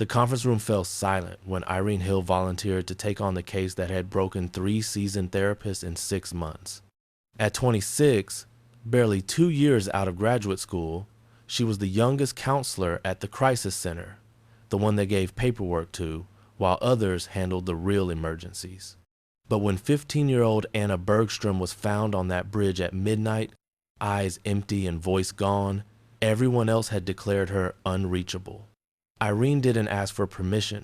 The conference room fell silent when Irene Hill volunteered to take on the case that had broken 3 seasoned therapists in 6 months. At 26, barely 2 years out of graduate school, she was the youngest counselor at the crisis center, the one they gave paperwork to, while others handled the real emergencies. But when 15-year-old Anna Bergström was found on that bridge at midnight, eyes empty and voice gone, everyone else had declared her unreachable. Irene didn't ask for permission.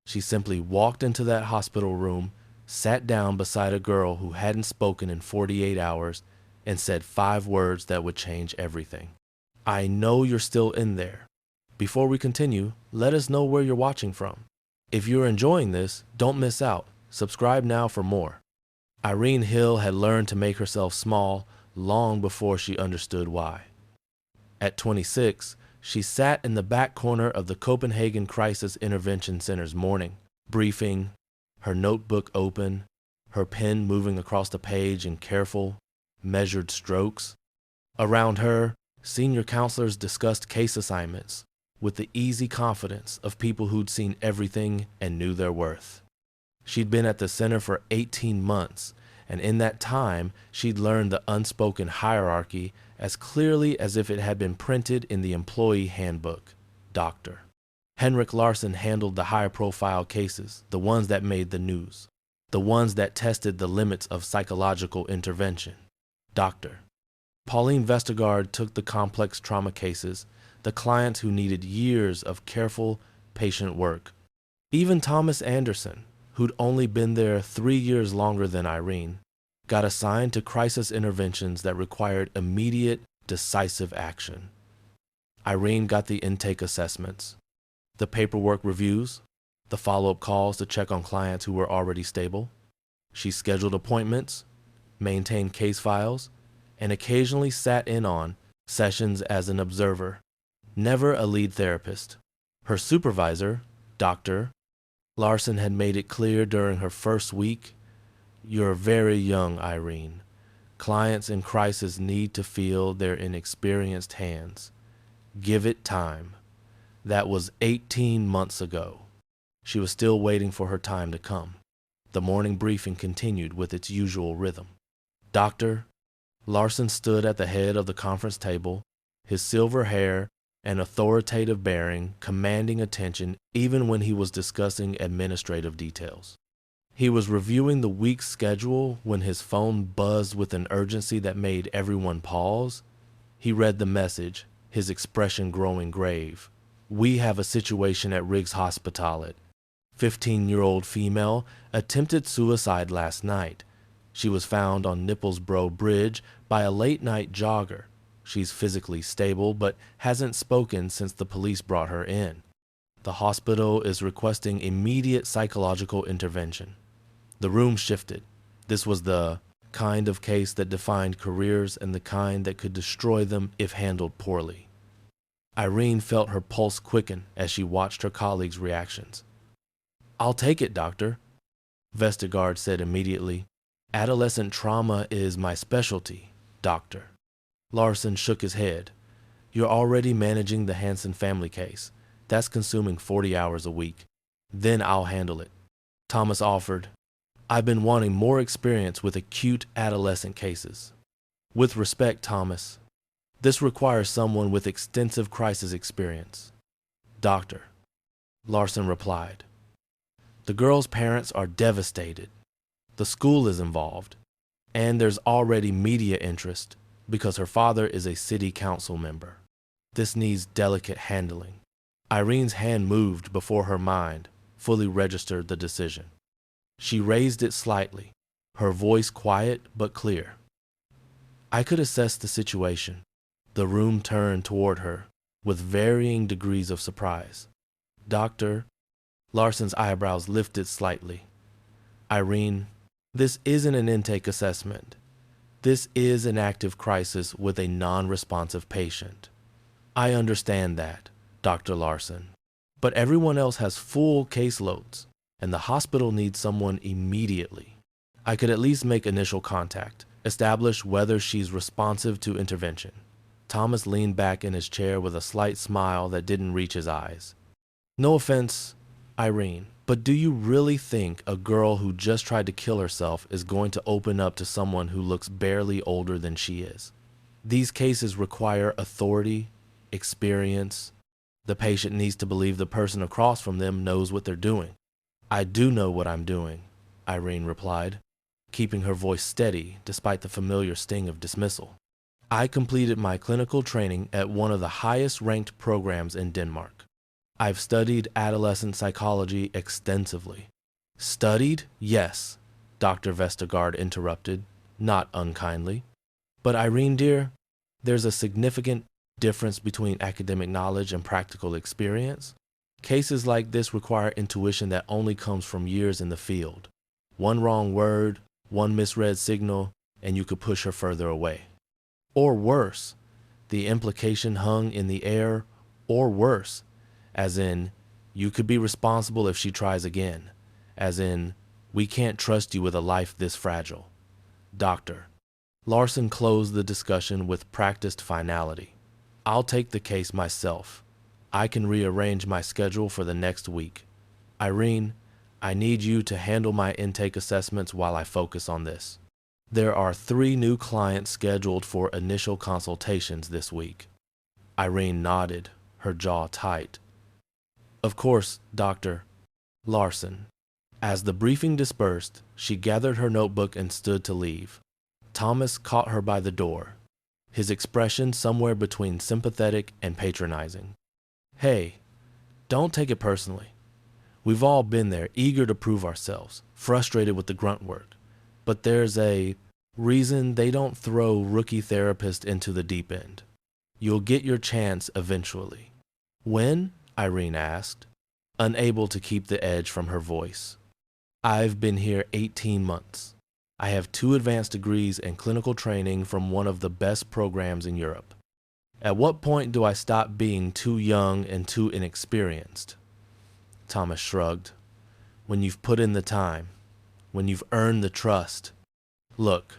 She simply walked into that hospital room, sat down beside a girl who hadn't spoken in 48 hours, and said 5 words that would change everything. "I know you're still in there. Before we continue, let us know where you're watching from. If you're enjoying this, don't miss out. Subscribe now for more." Irene Hill had learned to make herself small long before she understood why. At 26, she sat in the back corner of the Copenhagen Crisis Intervention Center's morning briefing, her notebook open, her pen moving across the page in careful, measured strokes. Around her, senior counselors discussed case assignments with the easy confidence of people who'd seen everything and knew their worth. She'd been at the center for 18 months, and in that time, she'd learned the unspoken hierarchy as clearly as if it had been printed in the employee handbook. Doctor. Henrik Larsen handled the high-profile cases, the ones that made the news, the ones that tested the limits of psychological intervention. Doctor. Pauline Vestergaard took the complex trauma cases, the clients who needed years of careful, patient work. Even Thomas Andersen, who'd only been there 3 years longer than Irene, got assigned to crisis interventions that required immediate, decisive action. Irene got the intake assessments, the paperwork reviews, the follow-up calls to check on clients who were already stable. She scheduled appointments, maintained case files, and occasionally sat in on sessions as an observer, never a lead therapist. Her supervisor, Dr. Larsen, had made it clear during her first week, "You're very young, Irene. Clients in crisis need to feel they're in experienced hands. Give it time." That was 18 months ago. She was still waiting for her time to come. The morning briefing continued with its usual rhythm. Dr. Larsen stood at the head of the conference table, his silver hair and authoritative bearing commanding attention even when he was discussing administrative details. He was reviewing the week's schedule when his phone buzzed with an urgency that made everyone pause. He read the message, his expression growing grave. "We have a situation at Riggs Hospital. 15-year-old female attempted suicide last night. She was found on Nipplesborough Bridge by a late-night jogger. She's physically stable but hasn't spoken since the police brought her in. The hospital is requesting immediate psychological intervention." The room shifted. This was the kind of case that defined careers and the kind that could destroy them if handled poorly. Irene felt her pulse quicken as she watched her colleagues' reactions. "I'll take it, doctor," Vestergaard said immediately. "Adolescent trauma is my specialty, doctor." Larsen shook his head. "You're already managing the Hansen family case. That's consuming 40 hours a week. Then I'll handle it." Thomas offered, "I've been wanting more experience with acute adolescent cases." "With respect, Thomas, this requires someone with extensive crisis experience." "Doctor," Larsen replied, "the girl's parents are devastated. The school is involved, and there's already media interest because her father is a city council member. This needs delicate handling." Irene's hand moved before her mind fully registered the decision. She raised it slightly, her voice quiet but clear. "I could assess the situation." The room turned toward her with varying degrees of surprise. "Doctor," Larsen's eyebrows lifted slightly. "Irene, this isn't an intake assessment. This is an active crisis with a non-responsive patient." "I understand that, Dr. Larsen, but everyone else has full caseloads, and the hospital needs someone immediately. I could at least make initial contact, establish whether she's responsive to intervention." Thomas leaned back in his chair with a slight smile that didn't reach his eyes. No offense, Irene, but do you really think a girl who just tried to kill herself is going to open up to someone who looks barely older than she is? These cases require authority, experience. The patient needs to believe the person across from them knows what they're doing. I do know what I'm doing, Irene replied, keeping her voice steady despite the familiar sting of dismissal. I completed my clinical training at one of the highest-ranked programs in Denmark. I've studied adolescent psychology extensively. Studied? Yes, Dr. Vestergaard interrupted, not unkindly. But Irene, dear, there's a significant difference between academic knowledge and practical experience. Cases like this require intuition that only comes from years in the field. One wrong word, one misread signal, and you could push her further away. Or worse, the implication hung in the air, or worse, as in, you could be responsible if she tries again, as in, we can't trust you with a life this fragile. Doctor. Larsen closed the discussion with practiced finality. I'll take the case myself. I can rearrange my schedule for the next week. Irene, I need you to handle my intake assessments while I focus on this. There are 3 new clients scheduled for initial consultations this week. Irene nodded, her jaw tight. Of course, Dr. Larsen. As the briefing dispersed, she gathered her notebook and stood to leave. Thomas caught her by the door, his expression somewhere between sympathetic and patronizing. Hey, don't take it personally. We've all been there, eager to prove ourselves, frustrated with the grunt work. But there's a reason they don't throw rookie therapists into the deep end. You'll get your chance eventually. When? Irene asked, unable to keep the edge from her voice. I've been here 18 months. I have 2 advanced degrees and clinical training from one of the best programs in Europe. At what point do I stop being too young and too inexperienced? Thomas shrugged. When you've put in the time, when you've earned the trust. Look,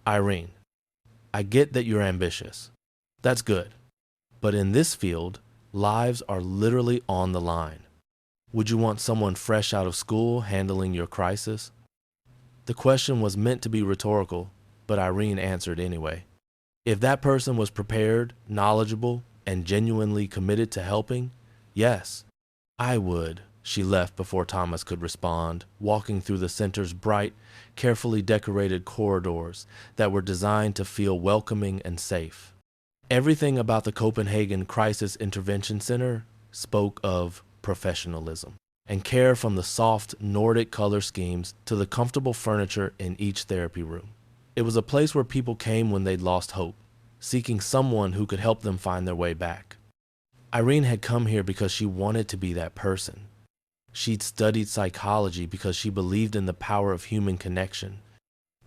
Irene, I get that you're ambitious. That's good. But in this field, lives are literally on the line. Would you want someone fresh out of school handling your crisis? The question was meant to be rhetorical, but Irene answered anyway. If that person was prepared, knowledgeable, and genuinely committed to helping, yes, I would. She left before Thomas could respond, walking through the center's bright, carefully decorated corridors that were designed to feel welcoming and safe. Everything about the Copenhagen Crisis Intervention Center spoke of professionalism and care, from the soft Nordic color schemes to the comfortable furniture in each therapy room. It was a place where people came when they'd lost hope, seeking someone who could help them find their way back. Irene had come here because she wanted to be that person. She'd studied psychology because she believed in the power of human connection,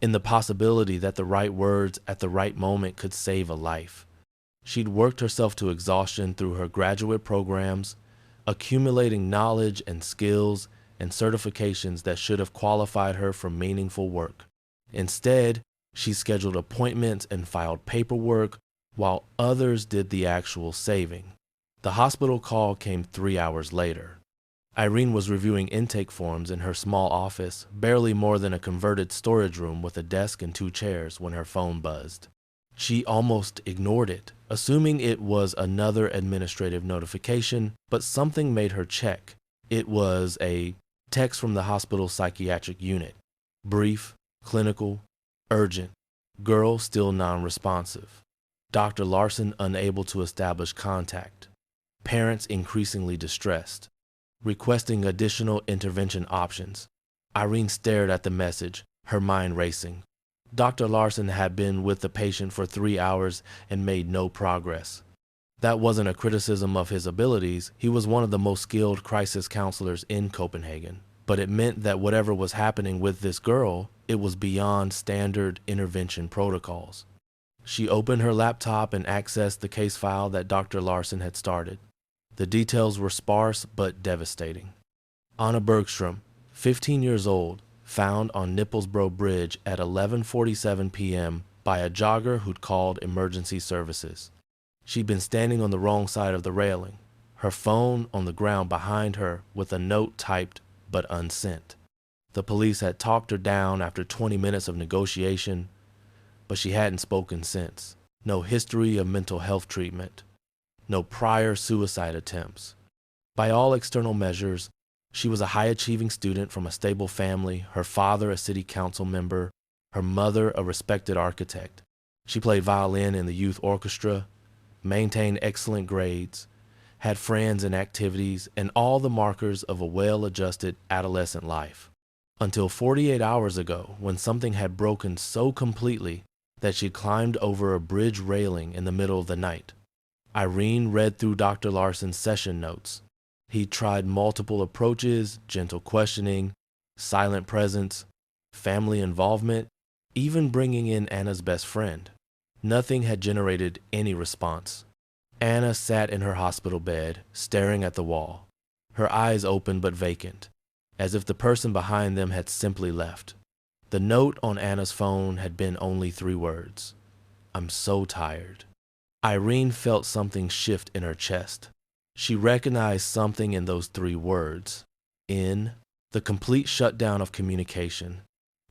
in the possibility that the right words at the right moment could save a life. She'd worked herself to exhaustion through her graduate programs, accumulating knowledge and skills and certifications that should have qualified her for meaningful work. Instead, she scheduled appointments and filed paperwork while others did the actual saving. The hospital call came 3 hours later. Irene was reviewing intake forms in her small office, barely more than a converted storage room with a desk and 2 chairs, when her phone buzzed. She almost ignored it, assuming it was another administrative notification, but something made her check. It was a text from the hospital's psychiatric unit. Brief, clinical, urgent. Girl still non-responsive. Dr. Larsen unable to establish contact. Parents increasingly distressed. Requesting additional intervention options. Irene stared at the message, her mind racing. Dr. Larsen had been with the patient for 3 hours and made no progress. That wasn't a criticism of his abilities. He was one of the most skilled crisis counselors in Copenhagen. But it meant that whatever was happening with this girl, it was beyond standard intervention protocols. She opened her laptop and accessed the case file that Dr. Larsen had started. The details were sparse but devastating. Anna Bergström, 15 years old, found on Nippelsbro Bridge at 11:47 p.m. by a jogger who'd called emergency services. She'd been standing on the wrong side of the railing, her phone on the ground behind her with a note typed but unsent. The police had talked her down after 20 minutes of negotiation, but she hadn't spoken since. No history of mental health treatment. No prior suicide attempts. By all external measures, she was a high-achieving student from a stable family, her father a city council member, her mother a respected architect. She played violin in the youth orchestra, maintained excellent grades, had friends and activities, and all the markers of a well-adjusted adolescent life. Until 48 hours ago, when something had broken so completely that she climbed over a bridge railing in the middle of the night. Irene read through Dr. Larsen's session notes. He tried multiple approaches, gentle questioning, silent presence, family involvement, even bringing in Anna's best friend. Nothing had generated any response. Anna sat in her hospital bed, staring at the wall, her eyes open but vacant, as if the person behind them had simply left. The note on Anna's phone had been only 3 words. "I'm so tired." Irene felt something shift in her chest. She recognized something in those 3 words. The complete shutdown of communication,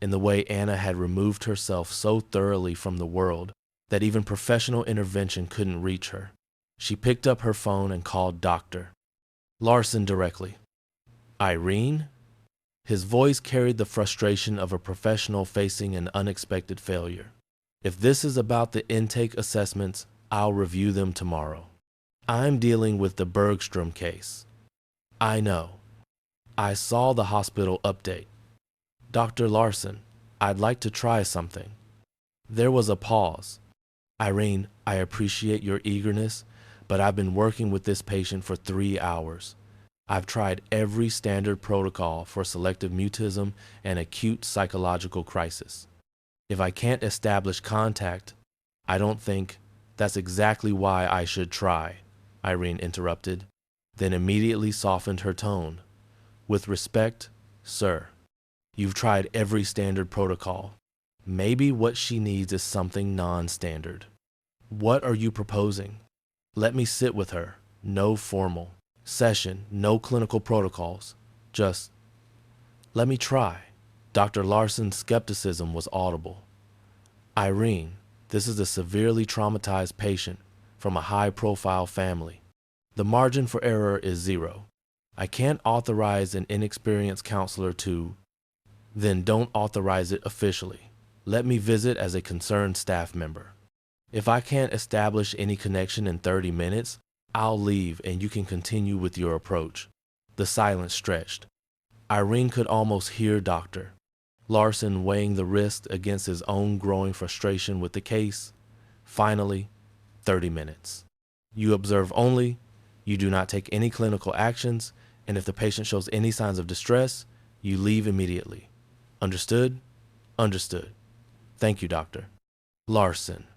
in the way Anna had removed herself so thoroughly from the world that even professional intervention couldn't reach her. She picked up her phone and called Dr. Larsen directly. "Irene?" His voice carried the frustration of a professional facing an unexpected failure. "If this is about the intake assessments, I'll review them tomorrow. I'm dealing with the Bergström case." "I know. I saw the hospital update. Dr. Larsen, I'd like to try something." There was a pause. "Irene, I appreciate your eagerness, but I've been working with this patient for 3 hours. I've tried every standard protocol for selective mutism and acute psychological crisis. If I can't establish contact, I don't think that's exactly why I should try," Irene interrupted, then immediately softened her tone. "With respect, sir, you've tried every standard protocol. Maybe what she needs is something non-standard. What are you proposing? Let me sit with her. No formal session, no clinical protocols. Just let me try." Dr. Larsen's skepticism was audible. "Irene, this is a severely traumatized patient from a high-profile family. The margin for error is 0. I can't authorize an inexperienced counselor to..." "Then don't authorize it officially. Let me visit as a concerned staff member. If I can't establish any connection in 30 minutes, I'll leave and you can continue with your approach." The silence stretched. Irene could almost hear Dr. Larsen weighing the risk against his own growing frustration with the case. Finally, 30 minutes. "You observe only, you do not take any clinical actions, and if the patient shows any signs of distress, you leave immediately. Understood?" "Understood. Thank you, Dr. Larsen."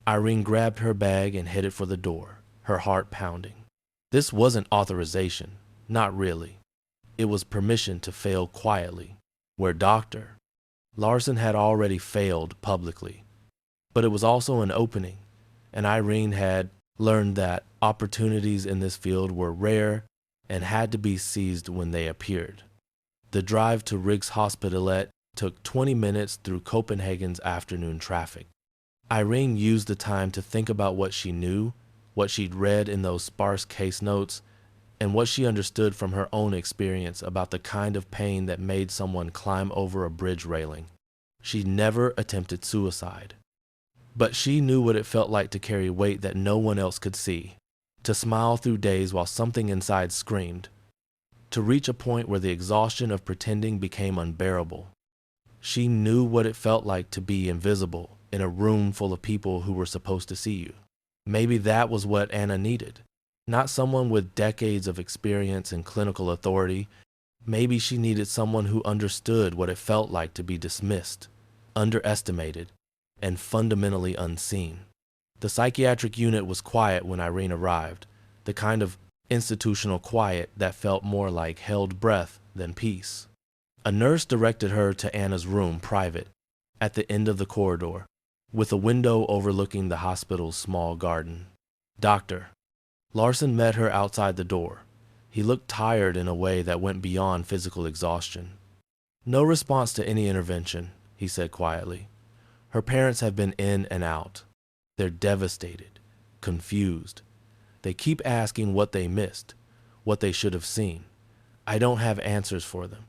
Irene grabbed her bag and headed for the door, her heart pounding. This wasn't authorization, not really. It was permission to fail quietly, where Dr. Larsen had already failed publicly. But it was also an opening, and Irene had learned that opportunities in this field were rare and had to be seized when they appeared. The drive to Rigshospitalet took 20 minutes through Copenhagen's afternoon traffic. Irene used the time to think about what she knew, what she'd read in those sparse case notes, and what she understood from her own experience about the kind of pain that made someone climb over a bridge railing. She never attempted suicide, but she knew what it felt like to carry weight that no one else could see, to smile through days while something inside screamed, to reach a point where the exhaustion of pretending became unbearable. She knew what it felt like to be invisible in a room full of people who were supposed to see you. Maybe that was what Anna needed. Not someone with decades of experience and clinical authority. Maybe she needed someone who understood what it felt like to be dismissed, underestimated, and fundamentally unseen. The psychiatric unit was quiet when Irene arrived, the kind of institutional quiet that felt more like held breath than peace. A nurse directed her to Anna's room, private, at the end of the corridor, with a window overlooking the hospital's small garden. "Doctor, Larsen met her outside the door. He looked tired in a way that went beyond physical exhaustion. "No response to any intervention," he said quietly. "Her parents have been in and out. They're devastated, confused. They keep asking what they missed, what they should have seen. I don't have answers for them.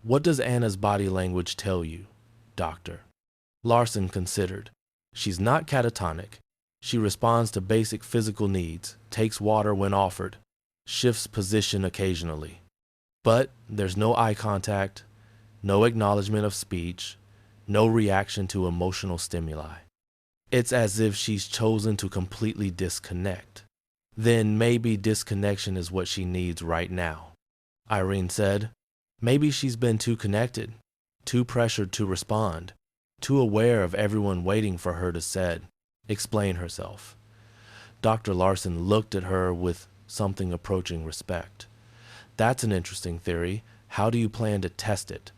What does Anna's body language tell you, doctor?" Larsen considered. "She's not catatonic. She responds to basic physical needs, takes water when offered, shifts position occasionally. But there's no eye contact, no acknowledgement of speech, no reaction to emotional stimuli. It's as if she's chosen to completely disconnect. Then maybe disconnection is what she needs right now," Irene said. "Maybe she's been too connected, too pressured to respond, too aware of everyone waiting for her to explain herself." Dr. Larsen looked at her with something approaching respect. "That's an interesting theory. How do you plan to test it?"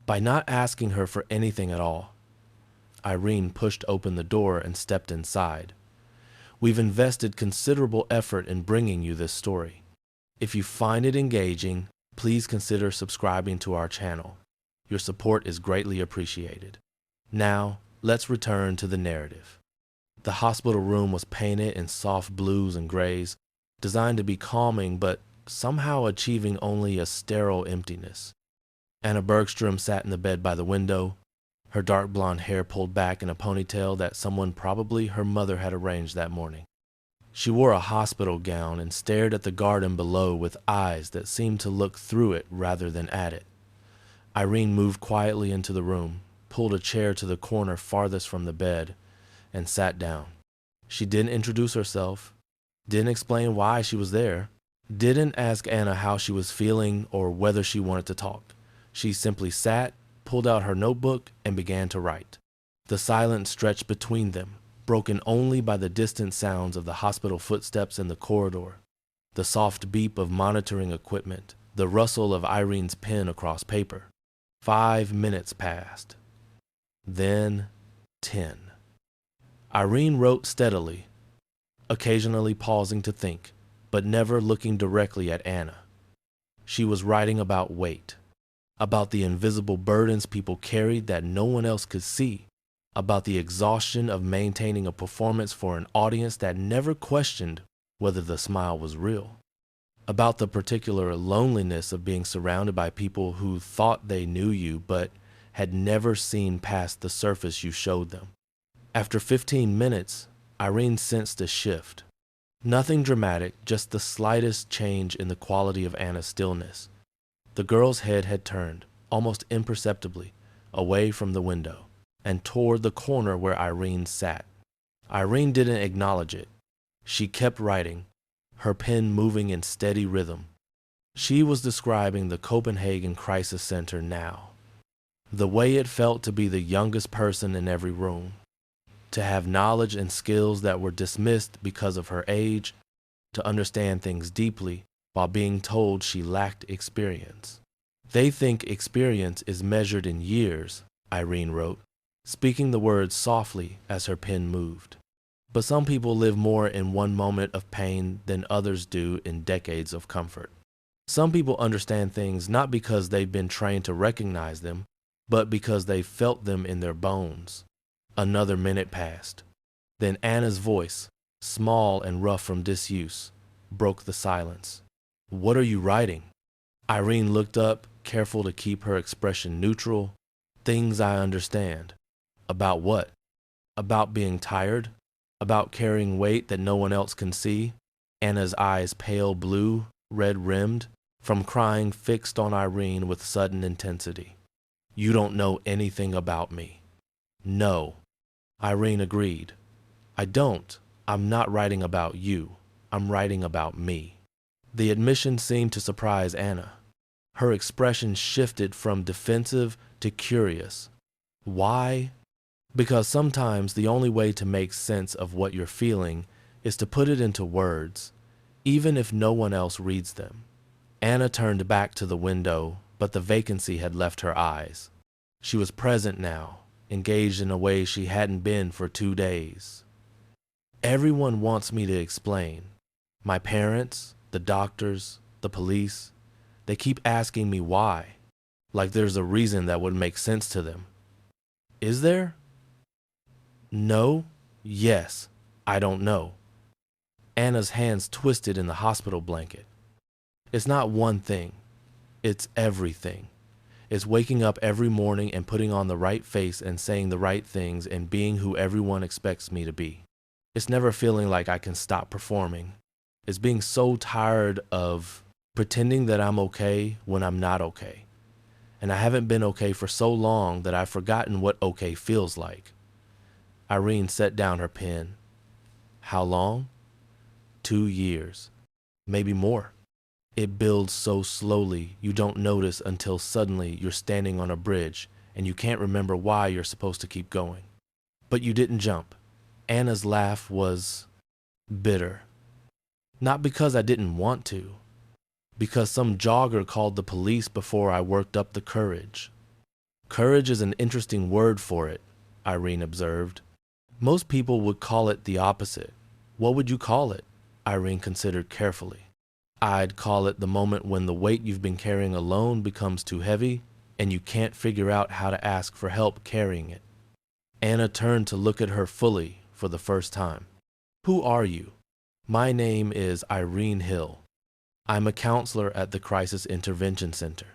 "By not asking her for anything at all." Irene pushed open the door and stepped inside. "We've invested considerable effort in bringing you this story. If you find it engaging, please consider subscribing to our channel. Your support is greatly appreciated. Now, let's return to the narrative." The hospital room was painted in soft blues and grays, designed to be calming but somehow achieving only a sterile emptiness. Anna Bergström sat in the bed by the window, her dark blonde hair pulled back in a ponytail that someone, probably her mother, had arranged that morning. She wore a hospital gown and stared at the garden below with eyes that seemed to look through it rather than at it. Irene moved quietly into the room, pulled a chair to the corner farthest from the bed, and sat down. She didn't introduce herself, didn't explain why she was there, didn't ask Anna how she was feeling or whether she wanted to talk. She simply sat, pulled out her notebook, and began to write. The silence stretched between them, broken only by the distant sounds of the hospital footsteps in the corridor, the soft beep of monitoring equipment, the rustle of Irene's pen across paper. 5 minutes passed. Then 10. Irene wrote steadily, occasionally pausing to think, but never looking directly at Anna. She was writing about weight, about the invisible burdens people carried that no one else could see, about the exhaustion of maintaining a performance for an audience that never questioned whether the smile was real, about the particular loneliness of being surrounded by people who thought they knew you but had never seen past the surface you showed them. After 15 minutes, Irene sensed a shift. Nothing dramatic, just the slightest change in the quality of Anna's stillness. The girl's head had turned, almost imperceptibly, away from the window and toward the corner where Irene sat. Irene didn't acknowledge it. She kept writing, her pen moving in steady rhythm. She was describing the Copenhagen Crisis Center now. The way it felt to be the youngest person in every room, to have knowledge and skills that were dismissed because of her age, to understand things deeply while being told she lacked experience. "They think experience is measured in years," Irene wrote, speaking the words softly as her pen moved. "But some people live more in one moment of pain than others do in decades of comfort. Some people understand things not because they've been trained to recognize them, but because they felt them in their bones." Another minute passed. Then Anna's voice, small and rough from disuse, broke the silence. "What are you writing?" Irene looked up, careful to keep her expression neutral. "Things I understand." "About what?" "About being tired, about carrying weight that no one else can see." Anna's eyes pale blue, red-rimmed, from crying fixed on Irene with sudden intensity. "You don't know anything about me." "No," Irene agreed. "I don't. I'm not writing about you. I'm writing about me." The admission seemed to surprise Anna. Her expression shifted from defensive to curious. Why? Because sometimes the only way to make sense of what you're feeling is to put it into words, even if no one else reads them. Anna turned back to the window, but the vacancy had left her eyes. She was present now, engaged in a way she hadn't been for 2 days. "Everyone wants me to explain. My parents, the doctors, the police, they keep asking me why, like there's a reason that would make sense to them. Is there? No? Yes. I don't know. Anna's hands twisted in the hospital blanket. It's not one thing. It's everything. It's waking up every morning and putting on the right face and saying the right things and being who everyone expects me to be. It's never feeling like I can stop performing. It's being so tired of pretending that I'm okay when I'm not okay. And I haven't been okay for so long that I've forgotten what okay feels like. Irene set down her pen. How long? 2 years. Maybe more. It builds so slowly you don't notice until suddenly you're standing on a bridge and you can't remember why you're supposed to keep going. But you didn't jump. Anna's laugh was bitter. Not because I didn't want to, because some jogger called the police before I worked up the courage. Courage is an interesting word for it, Irene observed. Most people would call it the opposite. What would you call it? Irene considered carefully. I'd call it the moment when the weight you've been carrying alone becomes too heavy and you can't figure out how to ask for help carrying it. Anna turned to look at her fully for the first time. Who are you? My name is Irene Hill. I'm a counselor at the Crisis Intervention Center.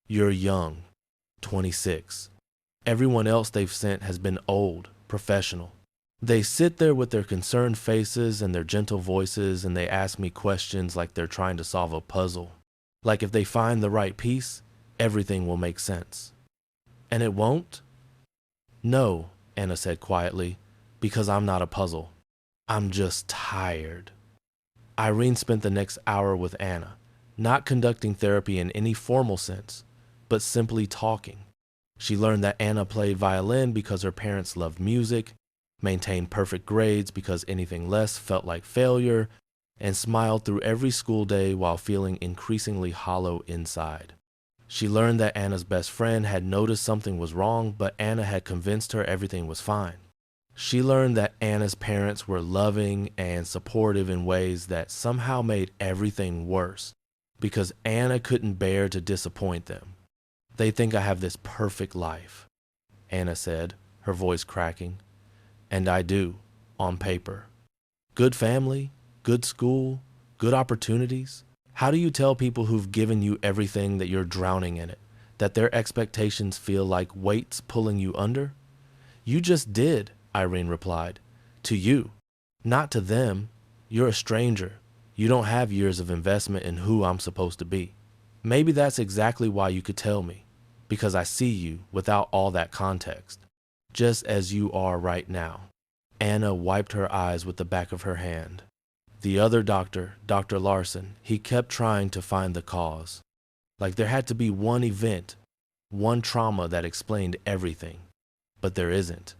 You're young, 26. Everyone else they've sent has been old, professional. They sit there with their concerned faces and their gentle voices and they ask me questions like they're trying to solve a puzzle. Like if they find the right piece, everything will make sense. And it won't? No, Anna said quietly, because I'm not a puzzle. I'm just tired. Irene spent the next hour with Anna, not conducting therapy in any formal sense, but simply talking. She learned that Anna played violin because her parents loved music, maintained perfect grades because anything less felt like failure, and smiled through every school day while feeling increasingly hollow inside. She learned that Anna's best friend had noticed something was wrong, but Anna had convinced her everything was fine. She learned that Anna's parents were loving and supportive in ways that somehow made everything worse, because Anna couldn't bear to disappoint them. They think I have this perfect life, Anna said, her voice cracking. And I do, on paper. Good family, good school, good opportunities. How do you tell people who've given you everything that you're drowning in it, that their expectations feel like weights pulling you under? You just did, Irene replied. To you, not to them. You're a stranger. You don't have years of investment in who I'm supposed to be. Maybe that's exactly why you could tell me, because I see you without all that context, just as you are right now. Anna wiped her eyes with the back of her hand. The other doctor, Dr. Larsen, he kept trying to find the cause. Like there had to be one event, one trauma that explained everything. But there isn't.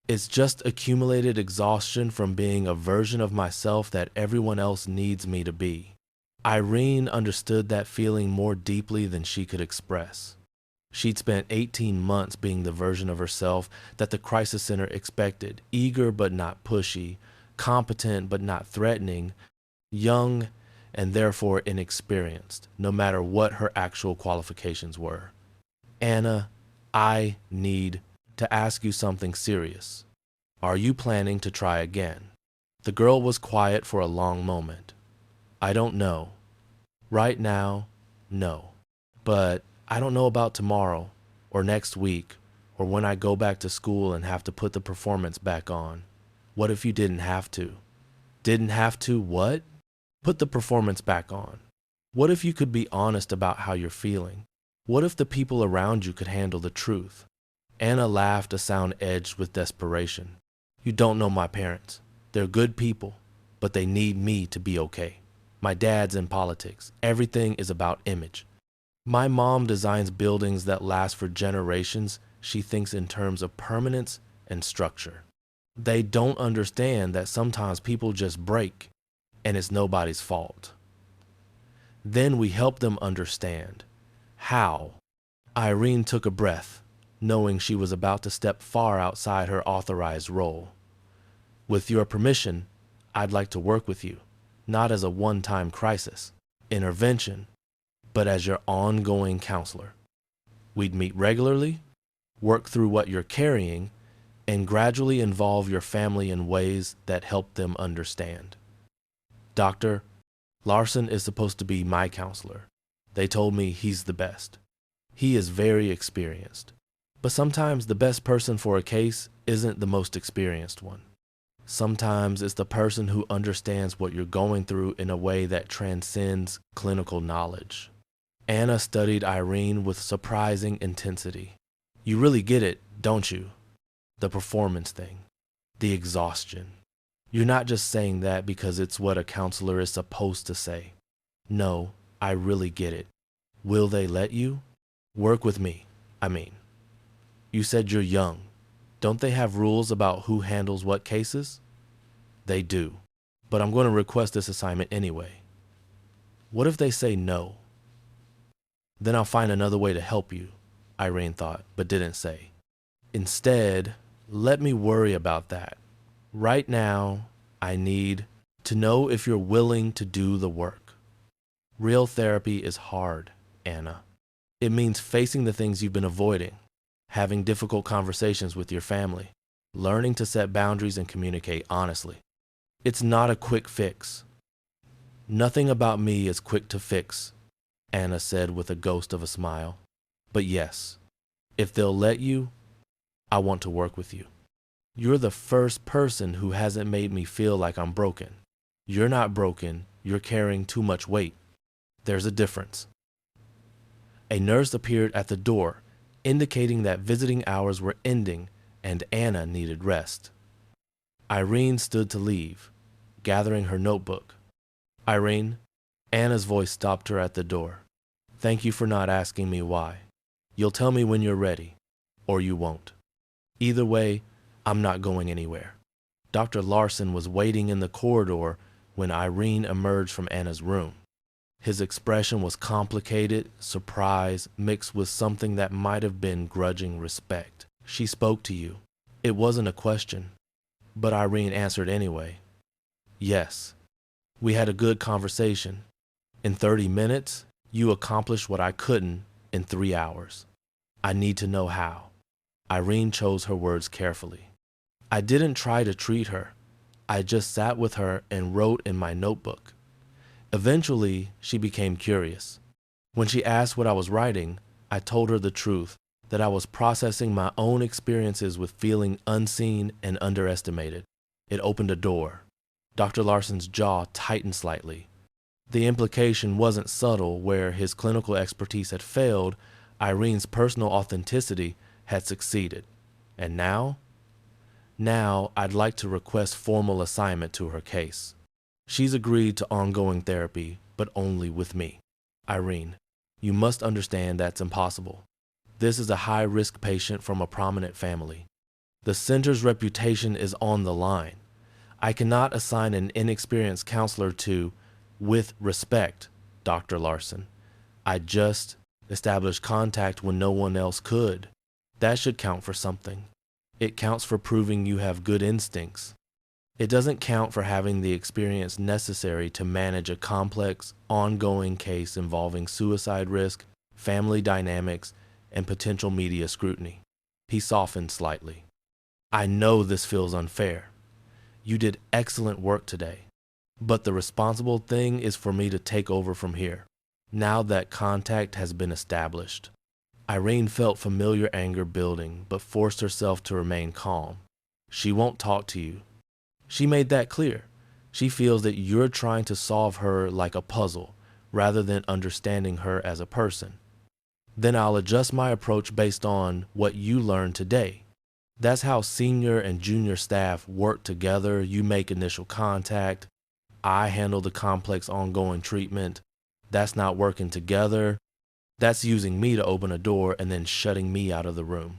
It's just accumulated exhaustion from being a version of myself that everyone else needs me to be. Irene understood that feeling more deeply than she could express. She'd spent 18 months being the version of herself that the crisis center expected, eager but not pushy, competent but not threatening, young and therefore inexperienced, no matter what her actual qualifications were. Anna, I need to ask you something serious. Are you planning to try again? The girl was quiet for a long moment. I don't know. Right now, no. But I don't know about tomorrow, or next week, or when I go back to school and have to put the performance back on. What if you didn't have to? Didn't have to what? Put the performance back on. What if you could be honest about how you're feeling? What if the people around you could handle the truth? Anna laughed, a sound edged with desperation. You don't know my parents. They're good people, but they need me to be okay. My dad's in politics. Everything is about image. My mom designs buildings that last for generations. She thinks in terms of permanence and structure. They don't understand that sometimes people just break, and it's nobody's fault. Then we help them understand. How? Irene took a breath, knowing she was about to step far outside her authorized role. With your permission, I'd like to work with you. not as a one-time crisis, intervention, but as your ongoing counselor. We'd meet regularly, work through what you're carrying, and gradually involve your family in ways that help them understand. Dr. Larsen is supposed to be my counselor. They told me he's the best. He is very experienced. But sometimes the best person for a case isn't the most experienced one. Sometimes it's the person who understands what you're going through in a way that transcends clinical knowledge. Anna studied Irene with surprising intensity. You really get it, don't you? The performance thing, the exhaustion. You're not just saying that because it's what a counselor is supposed to say. No, I really get it. Will they let you? Work with me, I mean. You said you're young. Don't they have rules about who handles what cases? They do, but I'm going to request this assignment anyway. What if they say no? Then I'll find another way to help you, Irene thought, but didn't say. Instead, let me worry about that. Right now, I need to know if you're willing to do the work. Real therapy is hard, Anna. It means facing the things you've been avoiding, having difficult conversations with your family, learning to set boundaries and communicate honestly. It's not a quick fix. Nothing about me is quick to fix, Anna said with a ghost of a smile. But yes, if they'll let you, I want to work with you. You're the first person who hasn't made me feel like I'm broken. You're not broken, you're carrying too much weight. There's a difference. A nurse appeared at the door, indicating that visiting hours were ending and Anna needed rest. Irene stood to leave, gathering her notebook. Irene, Anna's voice stopped her at the door. Thank you for not asking me why. You'll tell me when you're ready, or you won't. Either way, I'm not going anywhere. Dr. Larsen was waiting in the corridor when Irene emerged from Anna's room. His expression was complicated, surprise, mixed with something that might have been grudging respect. She spoke to you. It wasn't a question, but Irene answered anyway. Yes. We had a good conversation. In 30 minutes, you accomplished what I couldn't in 3 hours. I need to know how. Irene chose her words carefully. I didn't try to treat her. I just sat with her and wrote in my notebook. Eventually, she became curious. When she asked what I was writing, I told her the truth, that I was processing my own experiences with feeling unseen and underestimated. It opened a door. Dr. Larsen's jaw tightened slightly. The implication wasn't subtle. Where his clinical expertise had failed, Irene's personal authenticity had succeeded. And now? Now, I'd like to request formal assignment to her case. She's agreed to ongoing therapy, but only with me. Irene, you must understand that's impossible. This is a high-risk patient from a prominent family. The center's reputation is on the line. I cannot assign an inexperienced counselor to, with respect, Dr. Larsen. I just established contact when no one else could. That should count for something. It counts for proving you have good instincts. It doesn't count for having the experience necessary to manage a complex, ongoing case involving suicide risk, family dynamics, and potential media scrutiny. He softened slightly. I know this feels unfair. You did excellent work today, but the responsible thing is for me to take over from here, now that contact has been established. Irene felt familiar anger building, but forced herself to remain calm. She won't talk to you. She made that clear. She feels that you're trying to solve her like a puzzle, rather than understanding her as a person. Then I'll adjust my approach based on what you learned today. That's how senior and junior staff work together. You make initial contact. I handle the complex ongoing treatment. That's not working together. That's using me to open a door and then shutting me out of the room.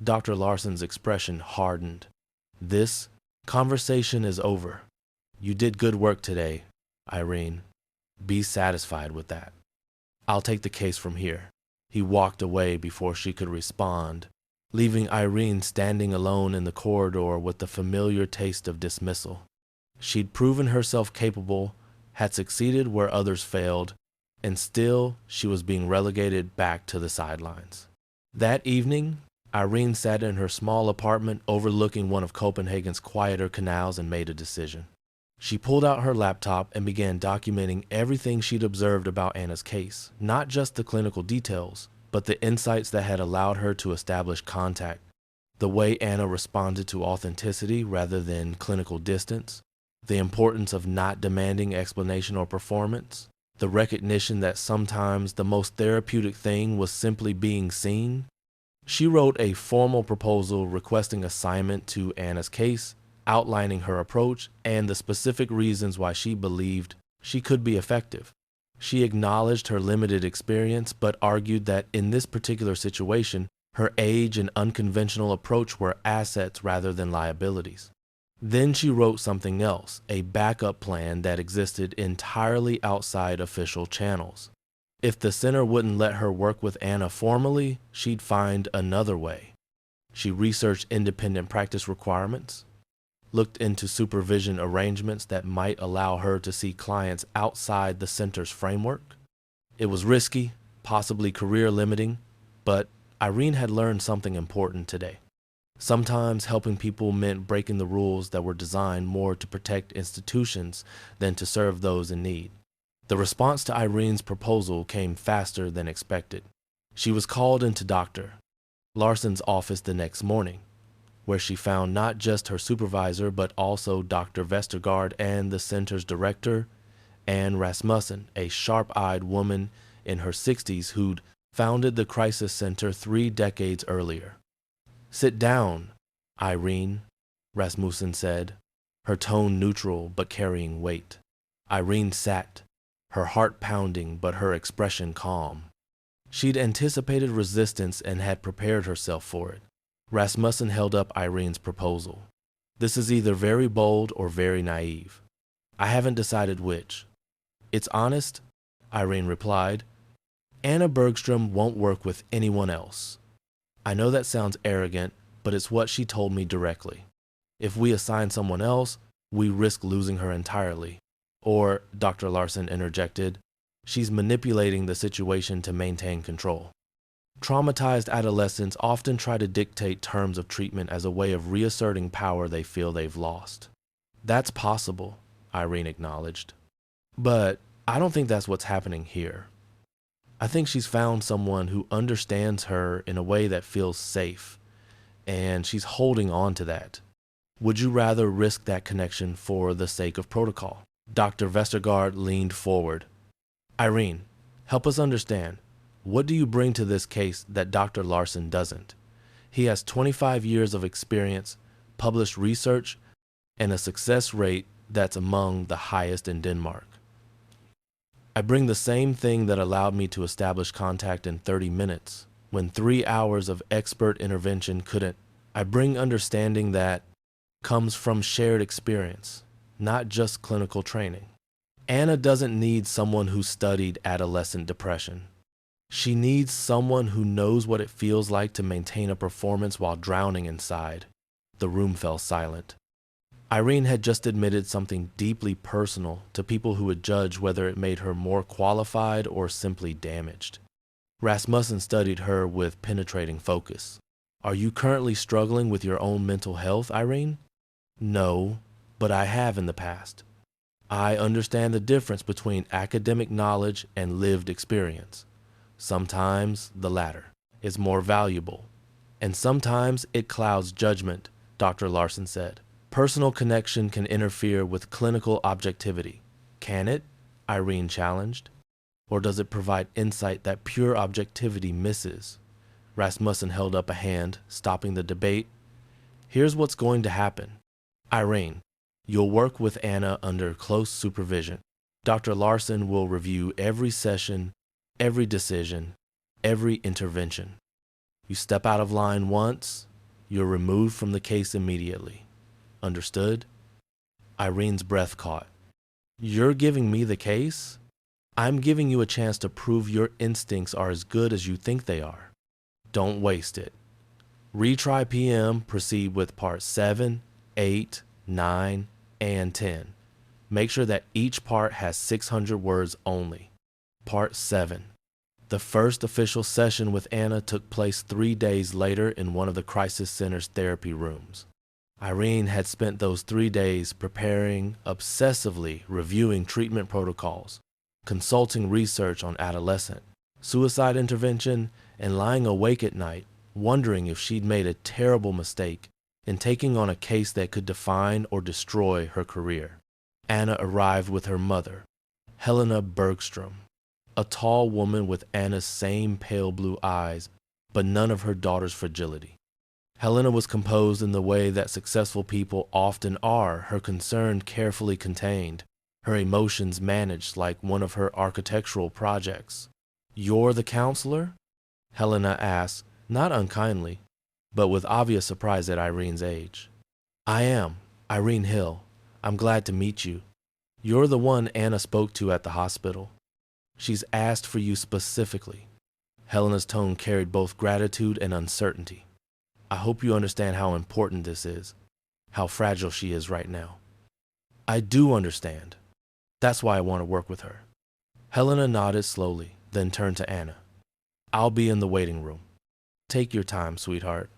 Dr. Larsen's expression hardened. This conversation is over. You did good work today, Irene. Be satisfied with that. I'll take the case from here. He walked away before she could respond, leaving Irene standing alone in the corridor with the familiar taste of dismissal. She'd proven herself capable, had succeeded where others failed, and still she was being relegated back to the sidelines. That evening, Irene sat in her small apartment overlooking one of Copenhagen's quieter canals and made a decision. She pulled out her laptop and began documenting everything she'd observed about Anna's case, not just the clinical details, but the insights that had allowed her to establish contact, the way Anna responded to authenticity rather than clinical distance, the importance of not demanding explanation or performance, the recognition that sometimes the most therapeutic thing was simply being seen. She wrote a formal proposal requesting assignment to Anna's case, outlining her approach and the specific reasons why she believed she could be effective. She acknowledged her limited experience, but argued that in this particular situation, her age and unconventional approach were assets rather than liabilities. Then she wrote something else, a backup plan that existed entirely outside official channels. If the center wouldn't let her work with Anna formally, she'd find another way. She researched independent practice requirements, looked into supervision arrangements that might allow her to see clients outside the center's framework. It was risky, possibly career-limiting, but Irene had learned something important today. Sometimes helping people meant breaking the rules that were designed more to protect institutions than to serve those in need. The response to Irene's proposal came faster than expected. She was called into Dr. Larsen's office the next morning, where she found not just her supervisor but also Dr. Vestergaard and the center's director, Anne Rasmussen, a sharp-eyed woman in her 60s who'd founded the crisis center 3 decades earlier. "Sit down, Irene," Rasmussen said, her tone neutral but carrying weight. Irene sat, her heart pounding but her expression calm. She'd anticipated resistance and had prepared herself for it. Rasmussen held up Irene's proposal. "This is either very bold or very naive. I haven't decided which." "It's honest," Irene replied. "Anna Bergström won't work with anyone else. I know that sounds arrogant, but it's what she told me directly. If we assign someone else, we risk losing her entirely." Or, Dr. Larsen interjected, "she's manipulating the situation to maintain control." Traumatized adolescents often try to dictate terms of treatment as a way of reasserting power they feel they've lost. "That's possible," Irene acknowledged. "But I don't think that's what's happening here. I think she's found someone who understands her in a way that feels safe, and she's holding on to that. Would you rather risk that connection for the sake of protocol?" Dr. Vestergaard leaned forward. "Irene, help us understand. What do you bring to this case that Dr. Larsen doesn't? He has 25 years of experience, published research, and a success rate that's among the highest in Denmark. I bring the same thing that allowed me to establish contact in 30 minutes, when 3 hours of expert intervention couldn't. I bring understanding that comes from shared experience, not just clinical training. Anna doesn't need someone who studied adolescent depression. She needs someone who knows what it feels like to maintain a performance while drowning inside." The room fell silent. Irene had just admitted something deeply personal to people who would judge whether it made her more qualified or simply damaged. Rasmussen studied her with penetrating focus. "Are you currently struggling with your own mental health, Irene?" "No, but I have in the past. I understand the difference between academic knowledge and lived experience. Sometimes the latter is more valuable, and sometimes it clouds judgment," Dr. Larsen said. "Personal connection can interfere with clinical objectivity." "Can it?" Irene challenged. "Or does it provide insight that pure objectivity misses?" Rasmussen held up a hand, stopping the debate. "Here's what's going to happen. Irene, you'll work with Anna under close supervision. Dr. Larsen will review every session, every decision, every intervention. You step out of line once, you're removed from the case immediately. Understood?" Irene's breath caught. "You're giving me the case? I'm giving you a chance to prove your instincts are as good as you think they are. Don't waste it. Retry PM, proceed with part 7, 8, 9, and 10. Make sure that each part has 600 words only. Part 7. The first official session with Anna took place 3 days later in one of the crisis center's therapy rooms. Irene had spent those 3 days preparing, obsessively reviewing treatment protocols, consulting research on adolescent suicide intervention, and lying awake at night, wondering if she'd made a terrible mistake in taking on a case that could define or destroy her career. Anna arrived with her mother, Helena Bergström, a tall woman with Anna's same pale blue eyes, but none of her daughter's fragility. Helena was composed in the way that successful people often are, her concern carefully contained, her emotions managed like one of her architectural projects. "You're the counselor?" Helena asked, not unkindly, but with obvious surprise at Irene's age. "I am, Irene Hill. I'm glad to meet you. You're the one Anna spoke to at the hospital. She's asked for you specifically." Helena's tone carried both gratitude and uncertainty. "I hope you understand how important this is, how fragile she is right now." "I do understand. That's why I want to work with her." Helena nodded slowly, then turned to Anna. "I'll be in the waiting room. Take your time, sweetheart."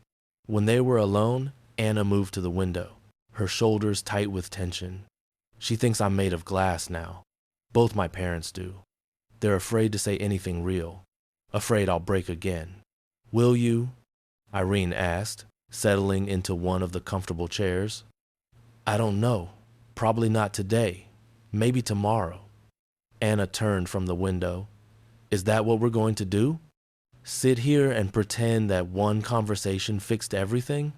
When they were alone, Anna moved to the window, her shoulders tight with tension. "She thinks I'm made of glass now. Both my parents do. They're afraid to say anything real, afraid I'll break again." "Will you?" Irene asked, settling into one of the comfortable chairs. "I don't know. Probably not today. Maybe tomorrow." Anna turned from the window. "Is that what we're going to do? Sit here and pretend that one conversation fixed everything?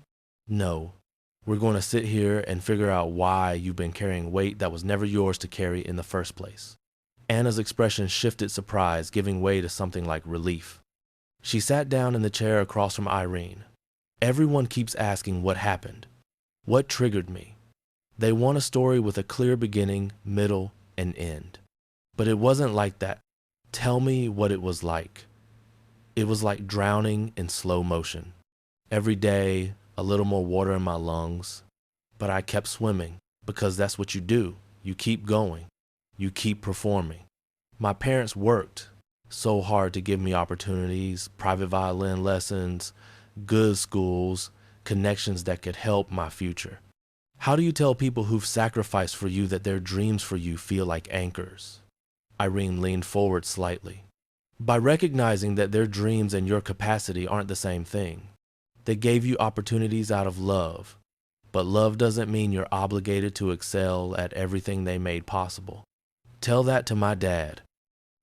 No. We're going to sit here and figure out why you've been carrying weight that was never yours to carry in the first place." Anna's expression shifted surprise, giving way to something like relief. She sat down in the chair across from Irene. "Everyone keeps asking what happened. What triggered me? They want a story with a clear beginning, middle, and end. But it wasn't like that. Tell me what it was like." "It was like drowning in slow motion. Every day, a little more water in my lungs. But I kept swimming, because that's what you do. You keep going. You keep performing. My parents worked so hard to give me opportunities, private violin lessons, good schools, connections that could help my future. How do you tell people who've sacrificed for you that their dreams for you feel like anchors?" Irene leaned forward slightly. "By recognizing that their dreams and your capacity aren't the same thing. They gave you opportunities out of love, but love doesn't mean you're obligated to excel at everything they made possible. Tell that to my dad.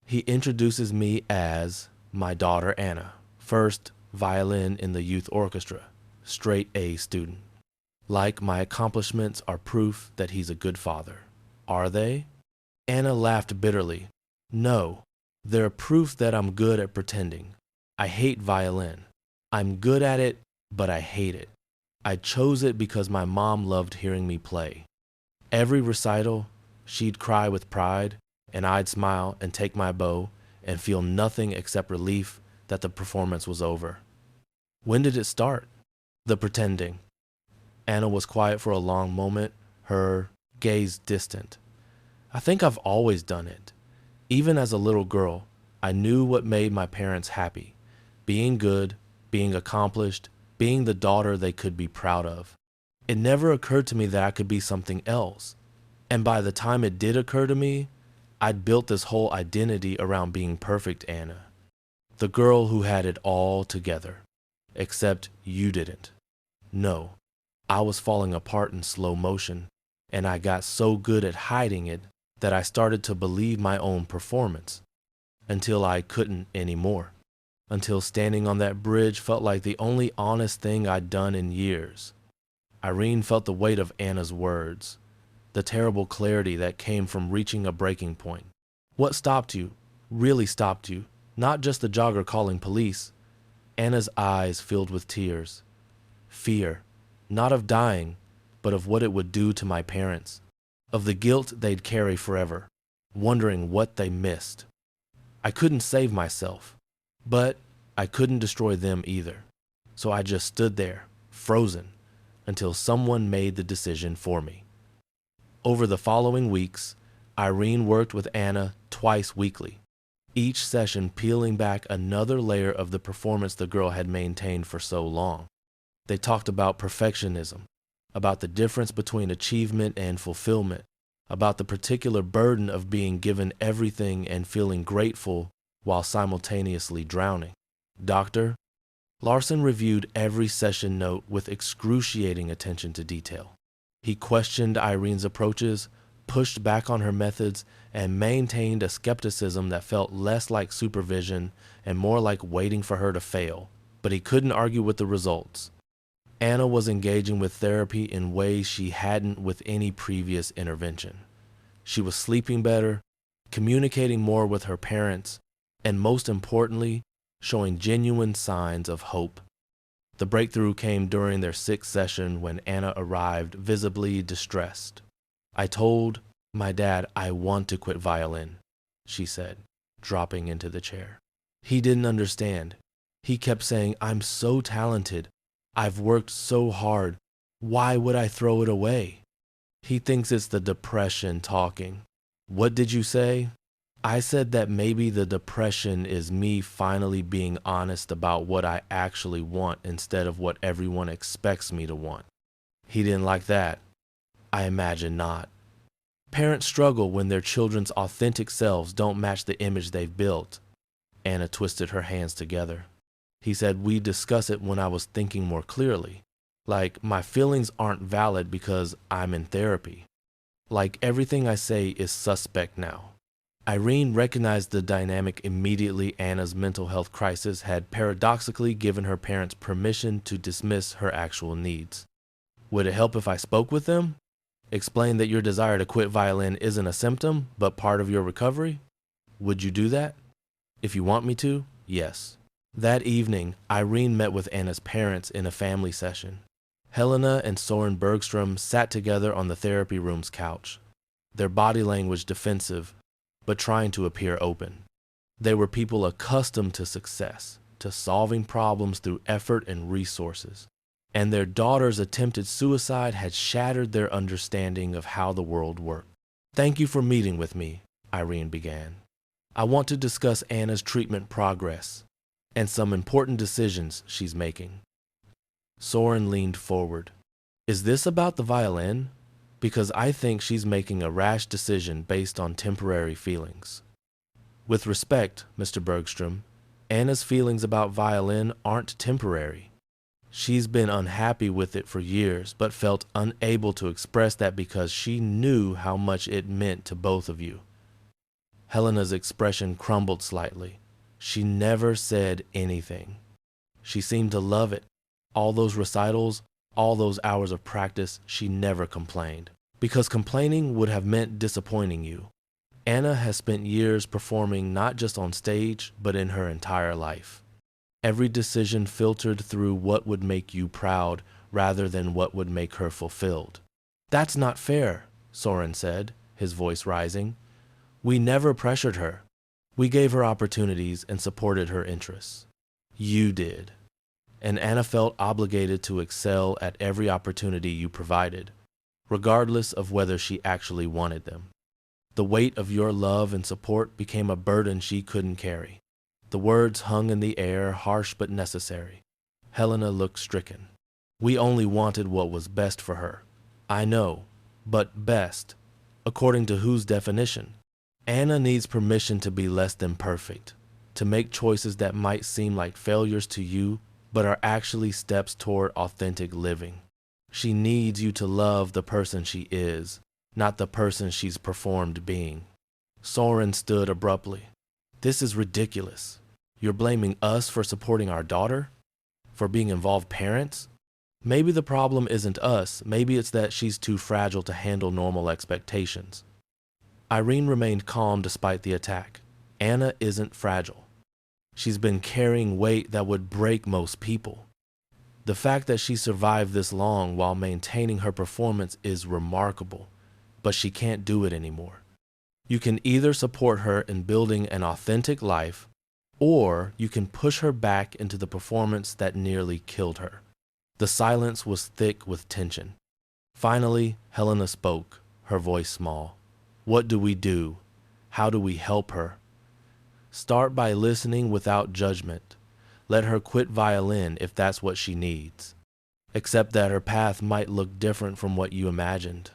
He introduces me as my daughter Anna, first violin in the youth orchestra, straight A student. Like my accomplishments are proof that he's a good father. Are they?" Anna laughed bitterly. "No, they're proof that I'm good at pretending. I hate violin. I'm good at it, but I hate it. I chose it because my mom loved hearing me play. Every recital, she'd cry with pride, and I'd smile and take my bow and feel nothing except relief that the performance was over." "When did it start?" "The pretending." Anna was quiet for a long moment, her gaze distant. "I think I've always done it. Even as a little girl, I knew what made my parents happy. Being good, being accomplished, being the daughter they could be proud of. It never occurred to me that I could be something else. And by the time it did occur to me, I'd built this whole identity around being perfect Anna. The girl who had it all together. Except you didn't. No, I was falling apart in slow motion, and I got so good at hiding it that I started to believe my own performance, until I couldn't anymore. Until standing on that bridge felt like the only honest thing I'd done in years." Irene felt the weight of Anna's words, the terrible clarity that came from reaching a breaking point. "What stopped you? Really stopped you? Not just the jogger calling police." Anna's eyes filled with tears. "Fear, not of dying, but of what it would do to my parents. Of the guilt they'd carry forever, wondering what they missed. I couldn't save myself, but I couldn't destroy them either. So I just stood there, frozen, until someone made the decision for me." Over the following weeks, Irene worked with Anna twice weekly, each session peeling back another layer of the performance the girl had maintained for so long. They talked about perfectionism, about the difference between achievement and fulfillment, about the particular burden of being given everything and feeling grateful while simultaneously drowning. Dr. Larsen reviewed every session note with excruciating attention to detail. He questioned Irene's approaches, pushed back on her methods, and maintained a skepticism that felt less like supervision and more like waiting for her to fail. But he couldn't argue with the results. Anna was engaging with therapy in ways she hadn't with any previous intervention. She was sleeping better, communicating more with her parents, and most importantly, showing genuine signs of hope. The breakthrough came during their sixth session when Anna arrived visibly distressed. "I told my dad I want to quit violin," she said, dropping into the chair. "He didn't understand. He kept saying, 'I'm so talented. I've worked so hard. Why would I throw it away?' He thinks it's the depression talking." "What did you say?" "I said that maybe the depression is me finally being honest about what I actually want instead of what everyone expects me to want." "He didn't like that." "I imagine not. Parents struggle when their children's authentic selves don't match the image they've built." Anna twisted her hands together. He said, "We discuss it when I was thinking more clearly. Like, my feelings aren't valid because I'm in therapy. Like, everything I say is suspect now." Irene recognized the dynamic immediately. Anna's mental health crisis had paradoxically given her parents permission to dismiss her actual needs. "Would it help if I spoke with them? Explain that your desire to quit violin isn't a symptom, but part of your recovery? Would you do that?" "If you want me to, yes." That evening, Irene met with Anna's parents in a family session. Helena and Soren Bergström sat together on the therapy room's couch, their body language defensive, but trying to appear open. They were people accustomed to success, to solving problems through effort and resources, and their daughter's attempted suicide had shattered their understanding of how the world worked. "Thank you for meeting with me," Irene began. "I want to discuss Anna's treatment progress and some important decisions she's making." Soren leaned forward. "Is this about the violin? Because I think she's making a rash decision based on temporary feelings." "With respect, Mr. Bergström, Anna's feelings about violin aren't temporary. She's been unhappy with it for years, but felt unable to express that because she knew how much it meant to both of you." Helena's expression crumbled slightly. She never said anything. She seemed to love it. All those recitals, all those hours of practice, she never complained. Because complaining would have meant disappointing you. Anna has spent years performing not just on stage, but in her entire life. Every decision filtered through what would make you proud rather than what would make her fulfilled. "That's not fair," Soren said, his voice rising. "We never pressured her. We gave her opportunities and supported her interests." "You did. And Anna felt obligated to excel at every opportunity you provided, regardless of whether she actually wanted them. The weight of your love and support became a burden she couldn't carry." The words hung in the air, harsh but necessary. Helena looked stricken. "We only wanted what was best for her." "I know, but best, according to whose definition? Anna needs permission to be less than perfect, to make choices that might seem like failures to you, but are actually steps toward authentic living. She needs you to love the person she is, not the person she's performed being." Soren stood abruptly. "This is ridiculous. You're blaming us for supporting our daughter? For being involved parents? Maybe the problem isn't us. Maybe it's that she's too fragile to handle normal expectations." Irene remained calm despite the attack. "Anna isn't fragile. She's been carrying weight that would break most people. The fact that she survived this long while maintaining her performance is remarkable, but she can't do it anymore. You can either support her in building an authentic life, or you can push her back into the performance that nearly killed her." The silence was thick with tension. Finally, Helena spoke, her voice small. What do we do? How do we help her? Start by listening without judgment. Let her quit violin if that's what she needs. Accept that her path might look different from what you imagined.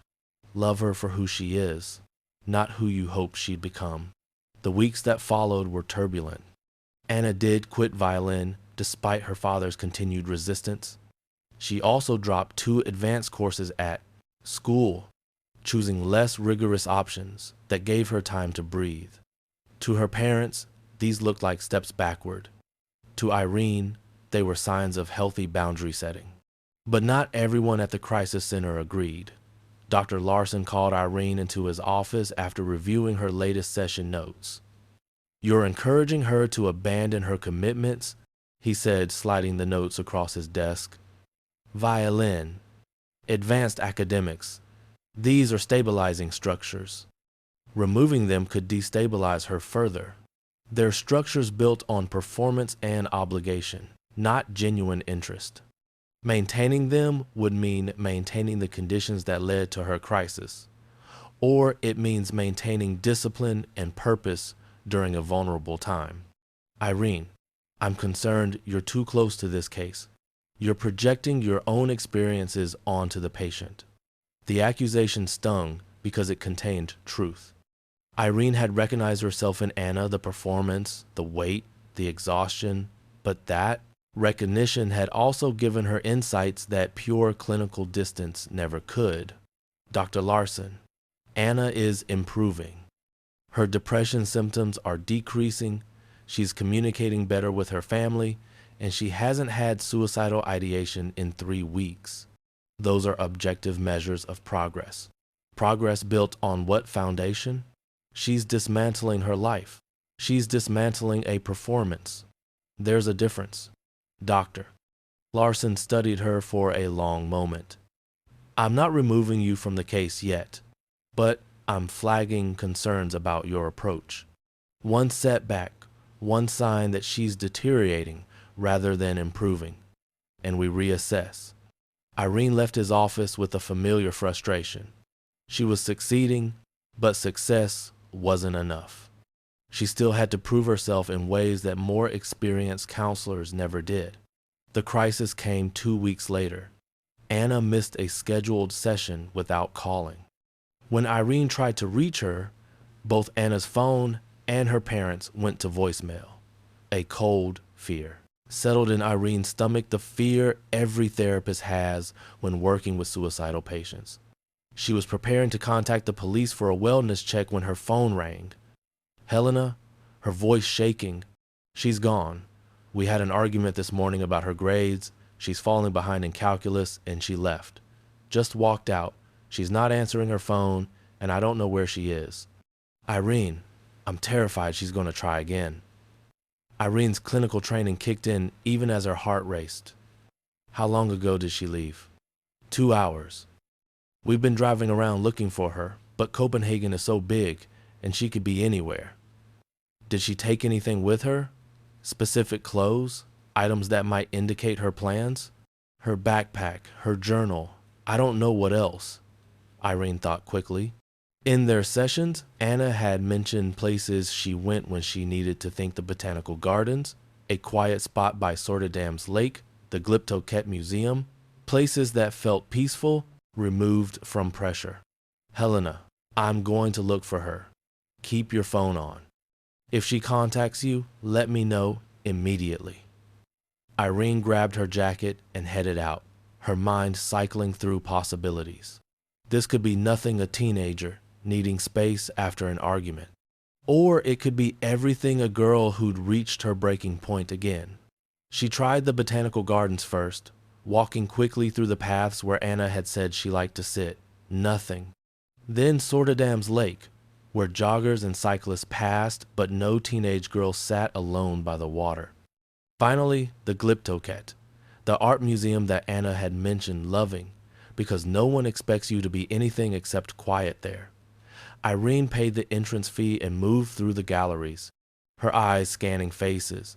Love her for who she is, not who you hoped she'd become. The weeks that followed were turbulent. Anna did quit violin despite her father's continued resistance. She also dropped 2 advanced courses at school, choosing less rigorous options that gave her time to breathe. To her parents, these looked like steps backward. To Irene, they were signs of healthy boundary setting. But not everyone at the crisis center agreed. Dr. Larsen called Irene into his office after reviewing her latest session notes. "You're encouraging her to abandon her commitments," he said, sliding the notes across his desk. "Violin, advanced academics, these are stabilizing structures. Removing them could destabilize her further. They're structures built on performance and obligation, not genuine interest. Maintaining them would mean maintaining the conditions that led to her crisis, or it means maintaining discipline and purpose during a vulnerable time. Irene, I'm concerned you're too close to this case. You're projecting your own experiences onto the patient." The accusation stung because it contained truth. Irene had recognized herself in Anna, the performance, the weight, the exhaustion, but that recognition had also given her insights that pure clinical distance never could. "Dr. Larsen, Anna is improving. Her depression symptoms are decreasing, she's communicating better with her family, and she hasn't had suicidal ideation in 3 weeks. Those are objective measures of progress. Progress built on what foundation? She's dismantling her life. She's dismantling a performance. There's a difference." "Doctor." Larsen studied her for a long moment. "I'm not removing you from the case yet, but I'm flagging concerns about your approach. One setback, one sign that she's deteriorating rather than improving, and we reassess." Irene left his office with a familiar frustration. She was succeeding, but success wasn't enough. She still had to prove herself in ways that more experienced counselors never did. The crisis came 2 weeks later. Anna missed a scheduled session without calling. When Irene tried to reach her, both Anna's phone and her parents went to voicemail. A cold fear settled in Irene's stomach, the fear every therapist has when working with suicidal patients. She was preparing to contact the police for a wellness check when her phone rang. "Helena," her voice shaking, "she's gone. We had an argument this morning about her grades. She's falling behind in calculus, and she left. Just walked out. She's not answering her phone, and I don't know where she is. Irene, I'm terrified she's going to try again." Irene's clinical training kicked in even as her heart raced. "How long ago did she leave?" 2 hours. "We've been driving around looking for her, but Copenhagen is so big, and she could be anywhere." "Did she take anything with her? Specific clothes? Items that might indicate her plans?" "Her backpack, her journal. I don't know what else," Irene thought quickly. In their sessions, Anna had mentioned places she went when she needed to think: the botanical gardens, a quiet spot by Sortedam's Lake, the Glyptoket Museum, places that felt peaceful, removed from pressure. "Helena, I'm going to look for her. Keep your phone on. If she contacts you, let me know immediately." Irene grabbed her jacket and headed out, her mind cycling through possibilities. This could be nothing a teenager needing space after an argument. Or it could be everything a girl who'd reached her breaking point again. She tried the botanical gardens first, walking quickly through the paths where Anna had said she liked to sit. Nothing. Then Sortedam's Lake, where joggers and cyclists passed, but no teenage girl sat alone by the water. Finally, the Glyptoket, the art museum that Anna had mentioned loving, because no one expects you to be anything except quiet there. Irene paid the entrance fee and moved through the galleries, her eyes scanning faces.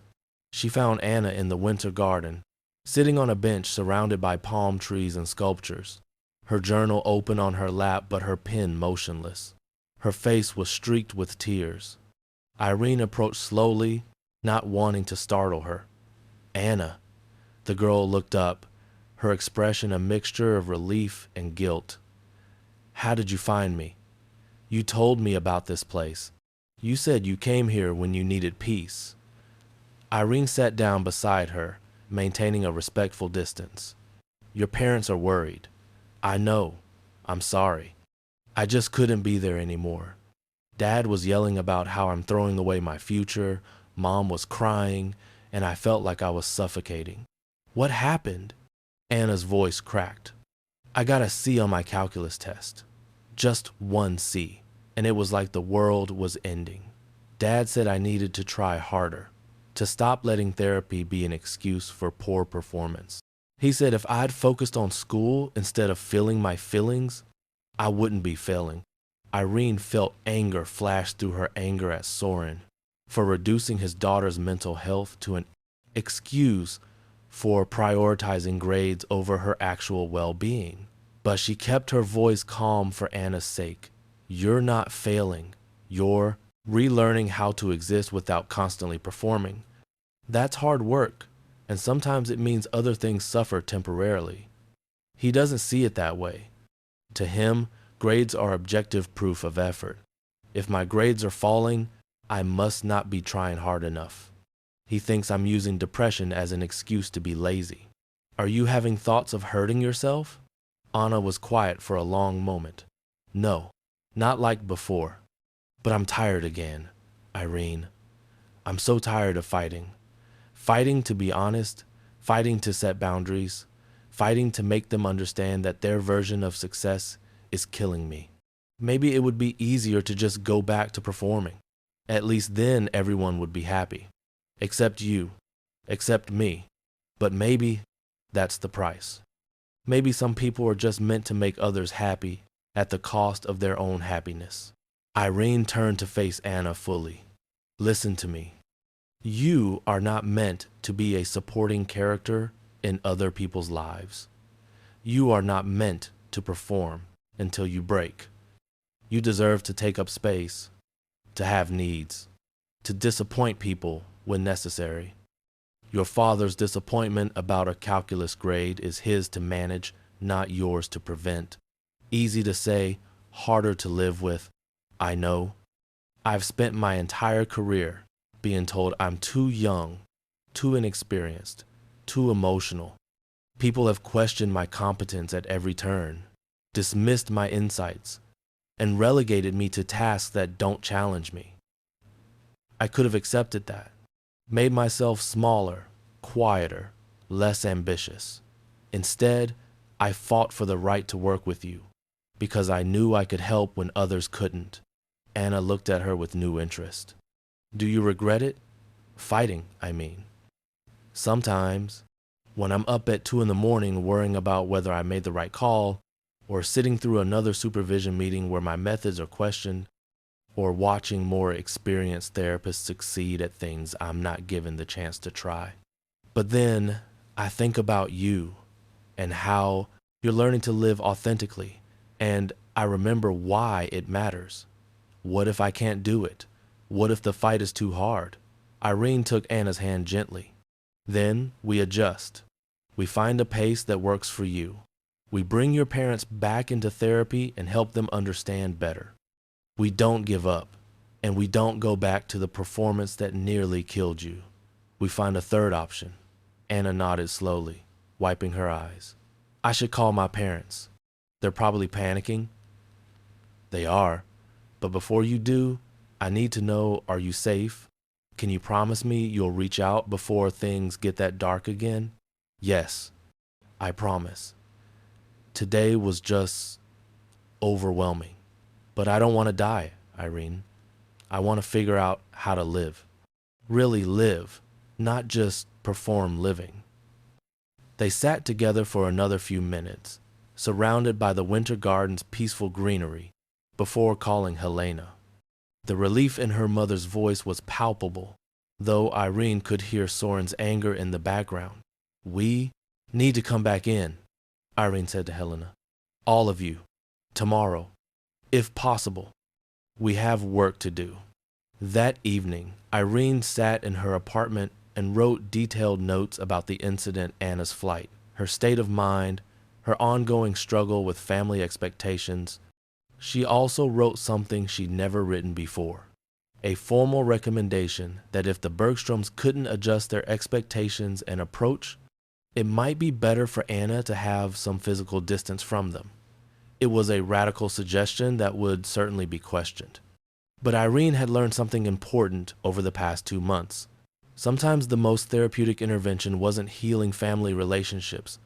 She found Anna in the winter garden, sitting on a bench surrounded by palm trees and sculptures. her journal open on her lap but her pen motionless. Her face was streaked with tears. Irene approached slowly, not wanting to startle her. "Anna." The girl looked up, her expression a mixture of relief and guilt. "How did you find me? You told me about this place. You said you came here when you needed peace." Irene sat down beside her, maintaining a respectful distance. "Your parents are worried. I know. I'm sorry. I just couldn't be there anymore. Dad was yelling about how I'm throwing away my future, Mom was crying, and I felt like I was suffocating." "What happened?" Anna's voice cracked. "I got a C on my calculus test. Just one C, and it was like the world was ending. Dad said I needed to try harder, to stop letting therapy be an excuse for poor performance. He said if I'd focused on school instead of feeling my feelings, I wouldn't be failing." Irene felt anger flash through her anger at Soren for reducing his daughter's mental health to an excuse for prioritizing grades over her actual well-being. But she kept her voice calm for Anna's sake. "You're not failing. You're relearning how to exist without constantly performing. That's hard work, and sometimes it means other things suffer temporarily." He doesn't see it that way. To him, grades are objective proof of effort. If my grades are falling, I must not be trying hard enough. He thinks I'm using depression as an excuse to be lazy. "Are you having thoughts of hurting yourself?" Anna was quiet for a long moment. "No, not like before. But I'm tired again, Irene. I'm so tired of fighting. Fighting to be honest, fighting to set boundaries, fighting to make them understand that their version of success is killing me. Maybe it would be easier to just go back to performing. At least then everyone would be happy. Except you. Except me. But maybe that's the price. Maybe some people are just meant to make others happy at the cost of their own happiness." Irene turned to face Anna fully. "Listen to me. You are not meant to be a supporting character in other people's lives. You are not meant to perform until you break. You deserve to take up space, to have needs, to disappoint people when necessary. Your father's disappointment about a calculus grade is his to manage, not yours to prevent. Easy to say, harder to live with. I know. I've spent my entire career being told I'm too young, too inexperienced, too emotional. People have questioned my competence at every turn, dismissed my insights, and relegated me to tasks that don't challenge me. I could have accepted that, made myself smaller, quieter, less ambitious. Instead, I fought for the right to work with you, because I knew I could help when others couldn't." Anna looked at her with new interest. "Do you regret it? Fighting, I mean." "Sometimes, when I'm up at 2 in the morning worrying about whether I made the right call, or sitting through another supervision meeting where my methods are questioned, or watching more experienced therapists succeed at things I'm not given the chance to try. But then I think about you and how you're learning to live authentically, and I remember why it matters. What if I can't do it? What if the fight is too hard?" Irene took Anna's hand gently. "Then we adjust. We find a pace that works for you. We bring your parents back into therapy and help them understand better. We don't give up, and we don't go back to the performance that nearly killed you. We find a third option." Anna nodded slowly, wiping her eyes. "I should call my parents. They're probably panicking." "They are. But before you do, I need to know, are you safe? Can you promise me you'll reach out before things get that dark again?" "Yes, I promise. Today was just overwhelming. But I don't want to die, Irene. I want to figure out how to live. Really live, not just perform living." They sat together for another few minutes, surrounded by the winter garden's peaceful greenery, before calling Helena. The relief in her mother's voice was palpable, though Irene could hear Soren's anger in the background. "We need to come back in," Irene said to Helena. All of you. Tomorrow. If possible. We have work to do. That evening, Irene sat in her apartment and wrote detailed notes about the incident, Anna's flight, her state of mind, her ongoing struggle with family expectations. She also wrote something she'd never written before, a formal recommendation that if the Bergstroms couldn't adjust their expectations and approach, it might be better for Anna to have some physical distance from them. It was a radical suggestion that would certainly be questioned. But Irene had learned something important over the past 2 months. Sometimes the most therapeutic intervention wasn't healing family relationships,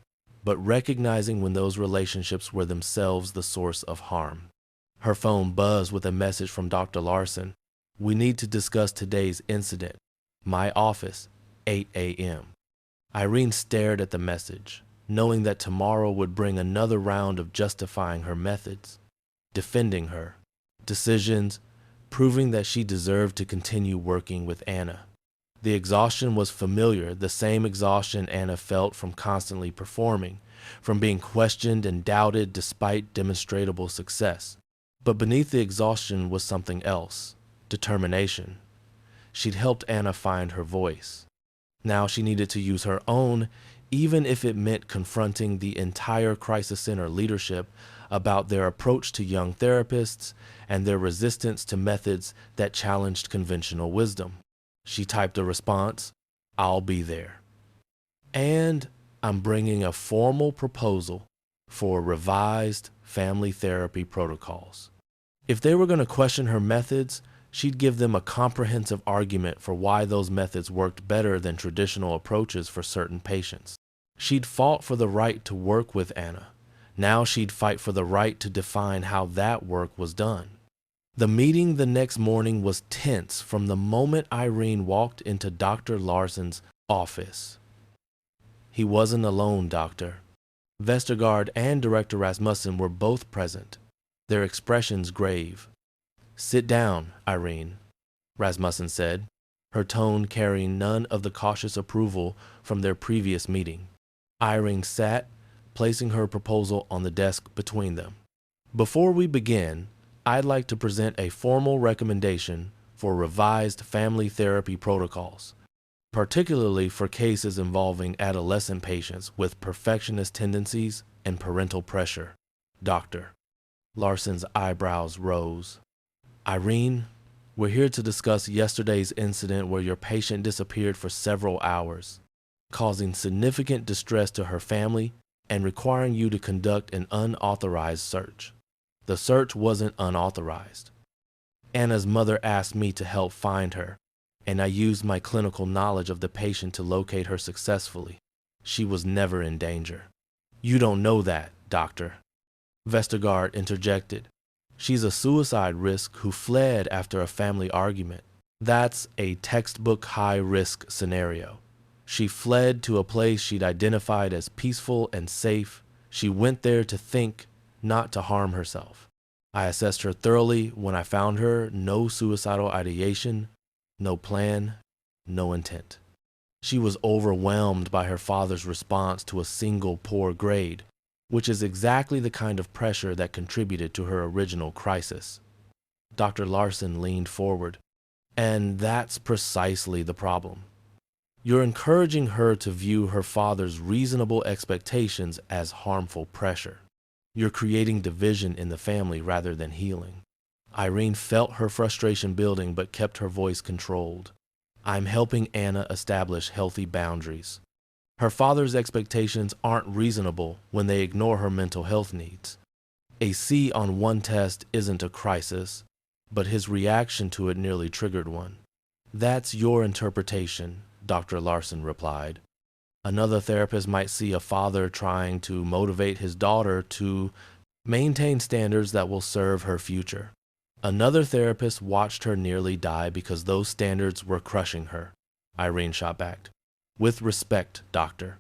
but recognizing when those relationships were themselves the source of harm. Her phone buzzed with a message from Dr. Larsen. We need to discuss today's incident. My office, 8 a.m. Irene stared at the message, knowing that tomorrow would bring another round of justifying her methods, defending her decisions, proving that she deserved to continue working with Anna. The exhaustion was familiar, the same exhaustion Anna felt from constantly performing, from being questioned and doubted despite demonstrable success. But beneath the exhaustion was something else, determination. She'd helped Anna find her voice. Now she needed to use her own, even if it meant confronting the entire crisis center leadership about their approach to young therapists and their resistance to methods that challenged conventional wisdom. She typed a response, I'll be there. And I'm bringing a formal proposal for revised family therapy protocols. If they were going to question her methods, she'd give them a comprehensive argument for why those methods worked better than traditional approaches for certain patients. She'd fought for the right to work with Anna. Now she'd fight for the right to define how that work was done. The meeting the next morning was tense from the moment Irene walked into Dr. Larsen's office. He wasn't alone, Doctor. Vestergaard and Director Rasmussen were both present, their expressions grave. Sit down, Irene, Rasmussen said, her tone carrying none of the cautious approval from their previous meeting. Irene sat, placing her proposal on the desk between them. Before we begin, I'd like to present a formal recommendation for revised family therapy protocols, particularly for cases involving adolescent patients with perfectionist tendencies and parental pressure. Doctor. Larsen's eyebrows rose. Irene, we're here to discuss yesterday's incident where your patient disappeared for several hours, causing significant distress to her family and requiring you to conduct an unauthorized search. The search wasn't unauthorized. Anna's mother asked me to help find her, and I used my clinical knowledge of the patient to locate her successfully. She was never in danger. You don't know that, Doctor. Vestergaard interjected. She's a suicide risk who fled after a family argument. That's a textbook high-risk scenario. She fled to a place she'd identified as peaceful and safe. She went there to think, not to harm herself. I assessed her thoroughly when I found her. No suicidal ideation, no plan, no intent. She was overwhelmed by her father's response to a single poor grade, which is exactly the kind of pressure that contributed to her original crisis. Dr. Larsen leaned forward. And that's precisely the problem. You're encouraging her to view her father's reasonable expectations as harmful pressure. You're creating division in the family rather than healing. Irene felt her frustration building but kept her voice controlled. I'm helping Anna establish healthy boundaries. Her father's expectations aren't reasonable when they ignore her mental health needs. A C on one test isn't a crisis, but his reaction to it nearly triggered one. That's your interpretation, Dr. Larsen replied. Another therapist might see a father trying to motivate his daughter to maintain standards that will serve her future. Another therapist watched her nearly die because those standards were crushing her. Irene shot back. With respect, Doctor.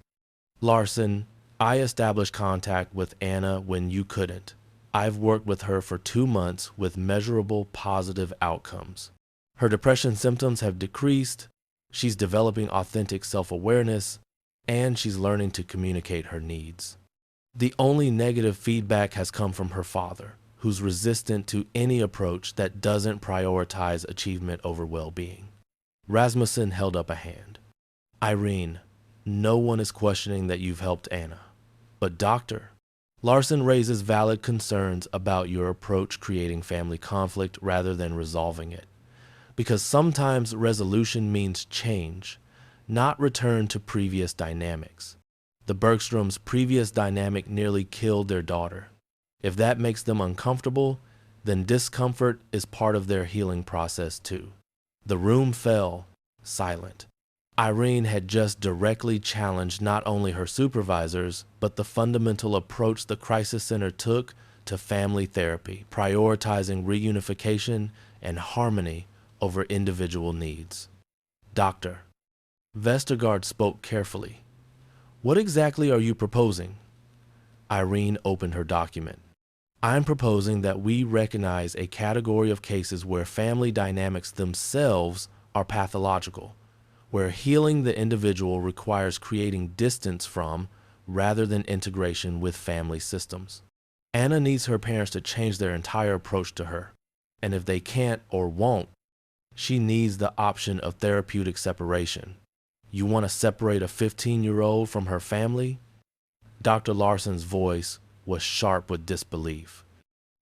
Larsen, I established contact with Anna when you couldn't. I've worked with her for 2 months with measurable positive outcomes. Her depression symptoms have decreased, she's developing authentic self-awareness, and she's learning to communicate her needs. The only negative feedback has come from her father, who's resistant to any approach that doesn't prioritize achievement over well-being. Rasmussen held up a hand. Irene, no one is questioning that you've helped Anna. But doctor, Larsen raises valid concerns about your approach creating family conflict rather than resolving it. Because sometimes resolution means change, not return to previous dynamics. The Bergströms' previous dynamic nearly killed their daughter. If that makes them uncomfortable, then discomfort is part of their healing process too. The room fell silent. Irene had just directly challenged not only her supervisors, but the fundamental approach the crisis center took to family therapy, prioritizing reunification and harmony over individual needs. Doctor, Vestergaard spoke carefully. What exactly are you proposing? Irene opened her document. I'm proposing that we recognize a category of cases where family dynamics themselves are pathological, where healing the individual requires creating distance from rather than integration with family systems. Anna needs her parents to change their entire approach to her, and if they can't or won't, she needs the option of therapeutic separation. You want to separate a 15-year-old from her family? Dr. Larsen's voice was sharp with disbelief.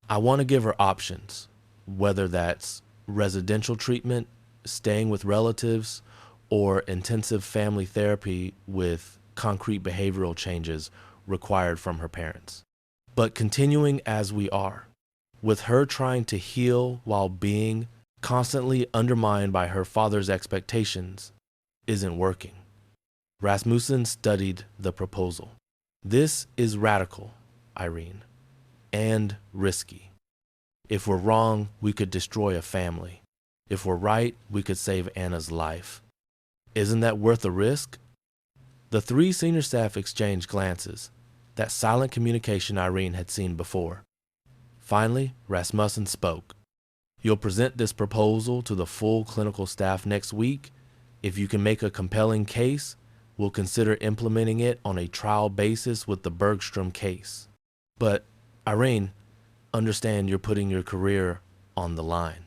I want to give her options, whether that's residential treatment, staying with relatives, or intensive family therapy with concrete behavioral changes required from her parents. But continuing as we are, with her trying to heal while being constantly undermined by her father's expectations, isn't working. Rasmussen studied the proposal. This is radical, Irene, and risky. If we're wrong, we could destroy a family. If we're right, we could save Anna's life. Isn't that worth a risk? The three senior staff exchanged glances, that silent communication Irene had seen before. Finally, Rasmussen spoke. You'll present this proposal to the full clinical staff next week. If you can make a compelling case, we'll consider implementing it on a trial basis with the Bergström case. But, Irene, understand you're putting your career on the line.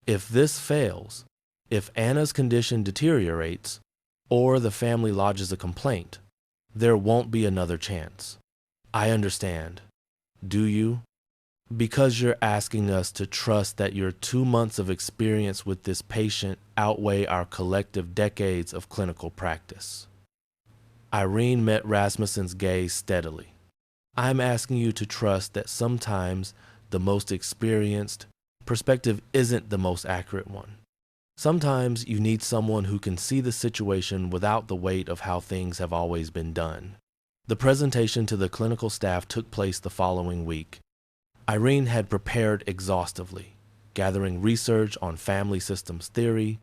If this fails, if Anna's condition deteriorates, or the family lodges a complaint, there won't be another chance. I understand. Do you? Because you're asking us to trust that your 2 months of experience with this patient outweigh our collective decades of clinical practice. Irene met Rasmussen's gaze steadily. I'm asking you to trust that sometimes the most experienced perspective isn't the most accurate one. Sometimes you need someone who can see the situation without the weight of how things have always been done. The presentation to the clinical staff took place the following week. Irene had prepared exhaustively, gathering research on family systems theory,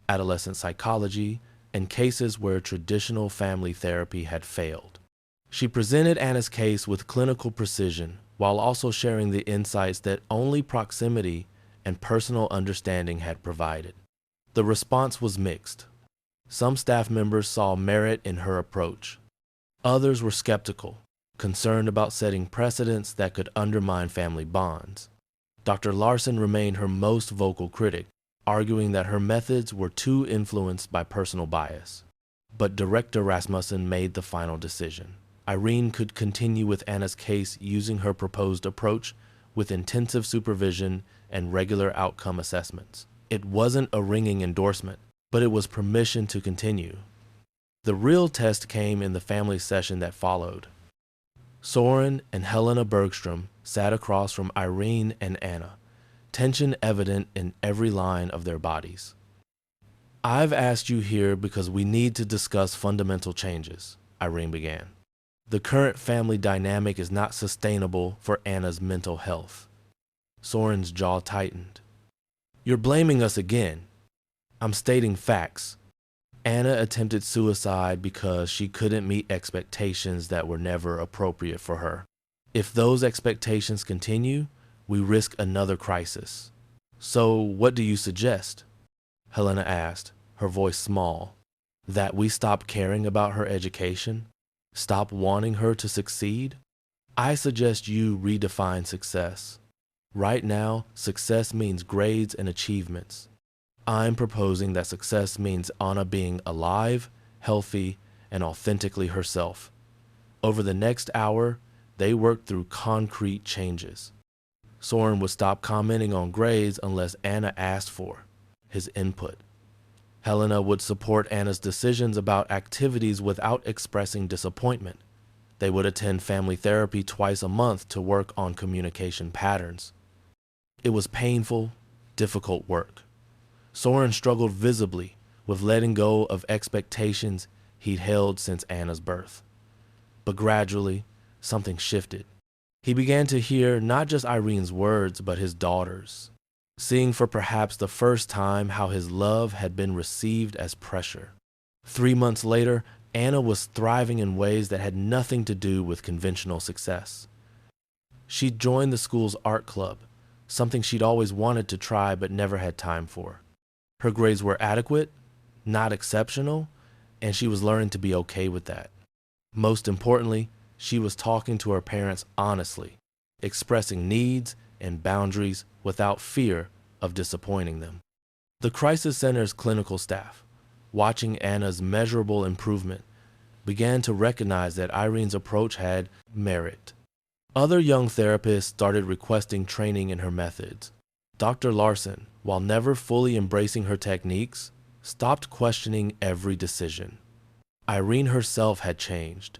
adolescent psychology, and cases where traditional family therapy had failed. She presented Anna's case with clinical precision while also sharing the insights that only proximity and personal understanding had provided. The response was mixed. Some staff members saw merit in her approach. Others were skeptical, concerned about setting precedents that could undermine family bonds. Dr. Larsen remained her most vocal critic, arguing that her methods were too influenced by personal bias. But Director Rasmussen made the final decision. Irene could continue with Anna's case using her proposed approach with intensive supervision and regular outcome assessments. It wasn't a ringing endorsement, but it was permission to continue. The real test came in the family session that followed. Soren and Helena Bergström sat across from Irene and Anna, tension evident in every line of their bodies. I've asked you here because we need to discuss fundamental changes, Irene began. The current family dynamic is not sustainable for Anna's mental health. Soren's jaw tightened. You're blaming us again. I'm stating facts. Anna attempted suicide because she couldn't meet expectations that were never appropriate for her. If those expectations continue, we risk another crisis. So what do you suggest? Helena asked, her voice small. That we stop caring about her education? Stop wanting her to succeed? I suggest you redefine success. Right now, success means grades and achievements. I'm proposing that success means Anna being alive, healthy, and authentically herself. Over the next hour, they worked through concrete changes. Soren would stop commenting on grades unless Anna asked for his input. Helena would support Anna's decisions about activities without expressing disappointment. They would attend family therapy twice a month to work on communication patterns. It was painful, difficult work. Soren struggled visibly with letting go of expectations he'd held since Anna's birth. But gradually, something shifted. He began to hear not just Irene's words, but his daughter's, seeing for perhaps the first time how his love had been received as pressure. 3 months later, Anna was thriving in ways that had nothing to do with conventional success. She'd joined the school's art club, something she'd always wanted to try but never had time for. Her grades were adequate, not exceptional, and she was learning to be okay with that. Most importantly, she was talking to her parents honestly, expressing needs and boundaries without fear of disappointing them. The crisis center's clinical staff, watching Anna's measurable improvement, began to recognize that Irene's approach had merit. Other young therapists started requesting training in her methods. Dr. Larsen, while never fully embracing her techniques, stopped questioning every decision. Irene herself had changed.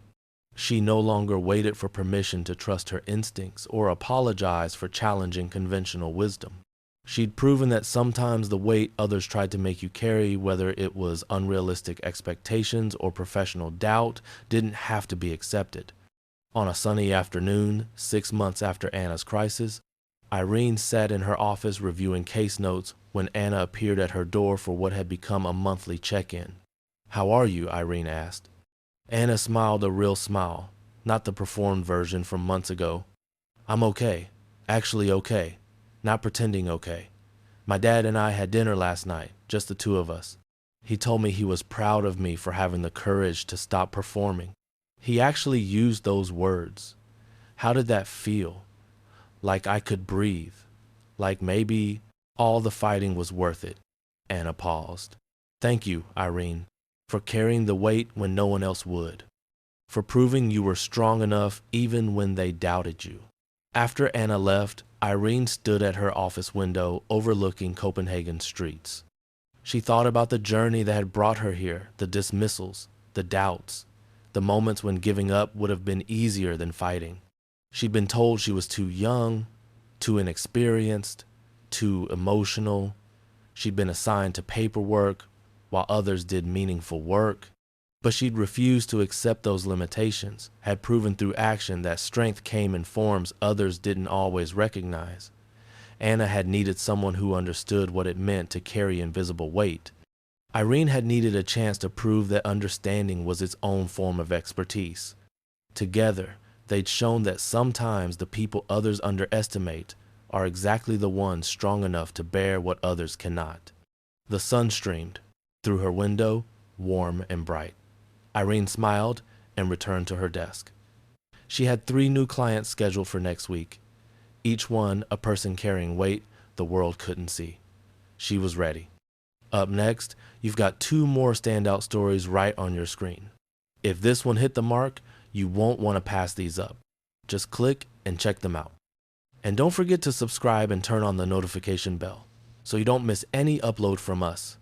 She no longer waited for permission to trust her instincts or apologize for challenging conventional wisdom. She'd proven that sometimes the weight others tried to make you carry, whether it was unrealistic expectations or professional doubt, didn't have to be accepted. On a sunny afternoon, 6 months after Anna's crisis, Irene sat in her office reviewing case notes when Anna appeared at her door for what had become a monthly check-in. "How are you?" Irene asked. Anna smiled a real smile, not the performed version from months ago. "I'm okay. Actually okay. Not pretending okay. My dad and I had dinner last night, just the two of us. He told me he was proud of me for having the courage to stop performing. He actually used those words. How did that feel? Like I could breathe. Like maybe all the fighting was worth it." Anna paused. "Thank you, Irene, for carrying the weight when no one else would. For proving you were strong enough even when they doubted you." After Anna left, Irene stood at her office window overlooking Copenhagen's streets. She thought about the journey that had brought her here, the dismissals, the doubts, the moments when giving up would have been easier than fighting. She'd been told she was too young, too inexperienced, too emotional. She'd been assigned to paperwork while others did meaningful work. But she'd refused to accept those limitations, had proven through action that strength came in forms others didn't always recognize. Anna had needed someone who understood what it meant to carry invisible weight. Irene had needed a chance to prove that understanding was its own form of expertise. Together, they'd shown that sometimes the people others underestimate are exactly the ones strong enough to bear what others cannot. The sun streamed through her window, warm and bright. Irene smiled and returned to her desk. She had 3 new clients scheduled for next week, each one a person carrying weight the world couldn't see. She was ready. Up next, you've got 2 more standout stories right on your screen. If this one hit the mark, you won't want to pass these up. Just click and check them out. And don't forget to subscribe and turn on the notification bell so you don't miss any upload from us.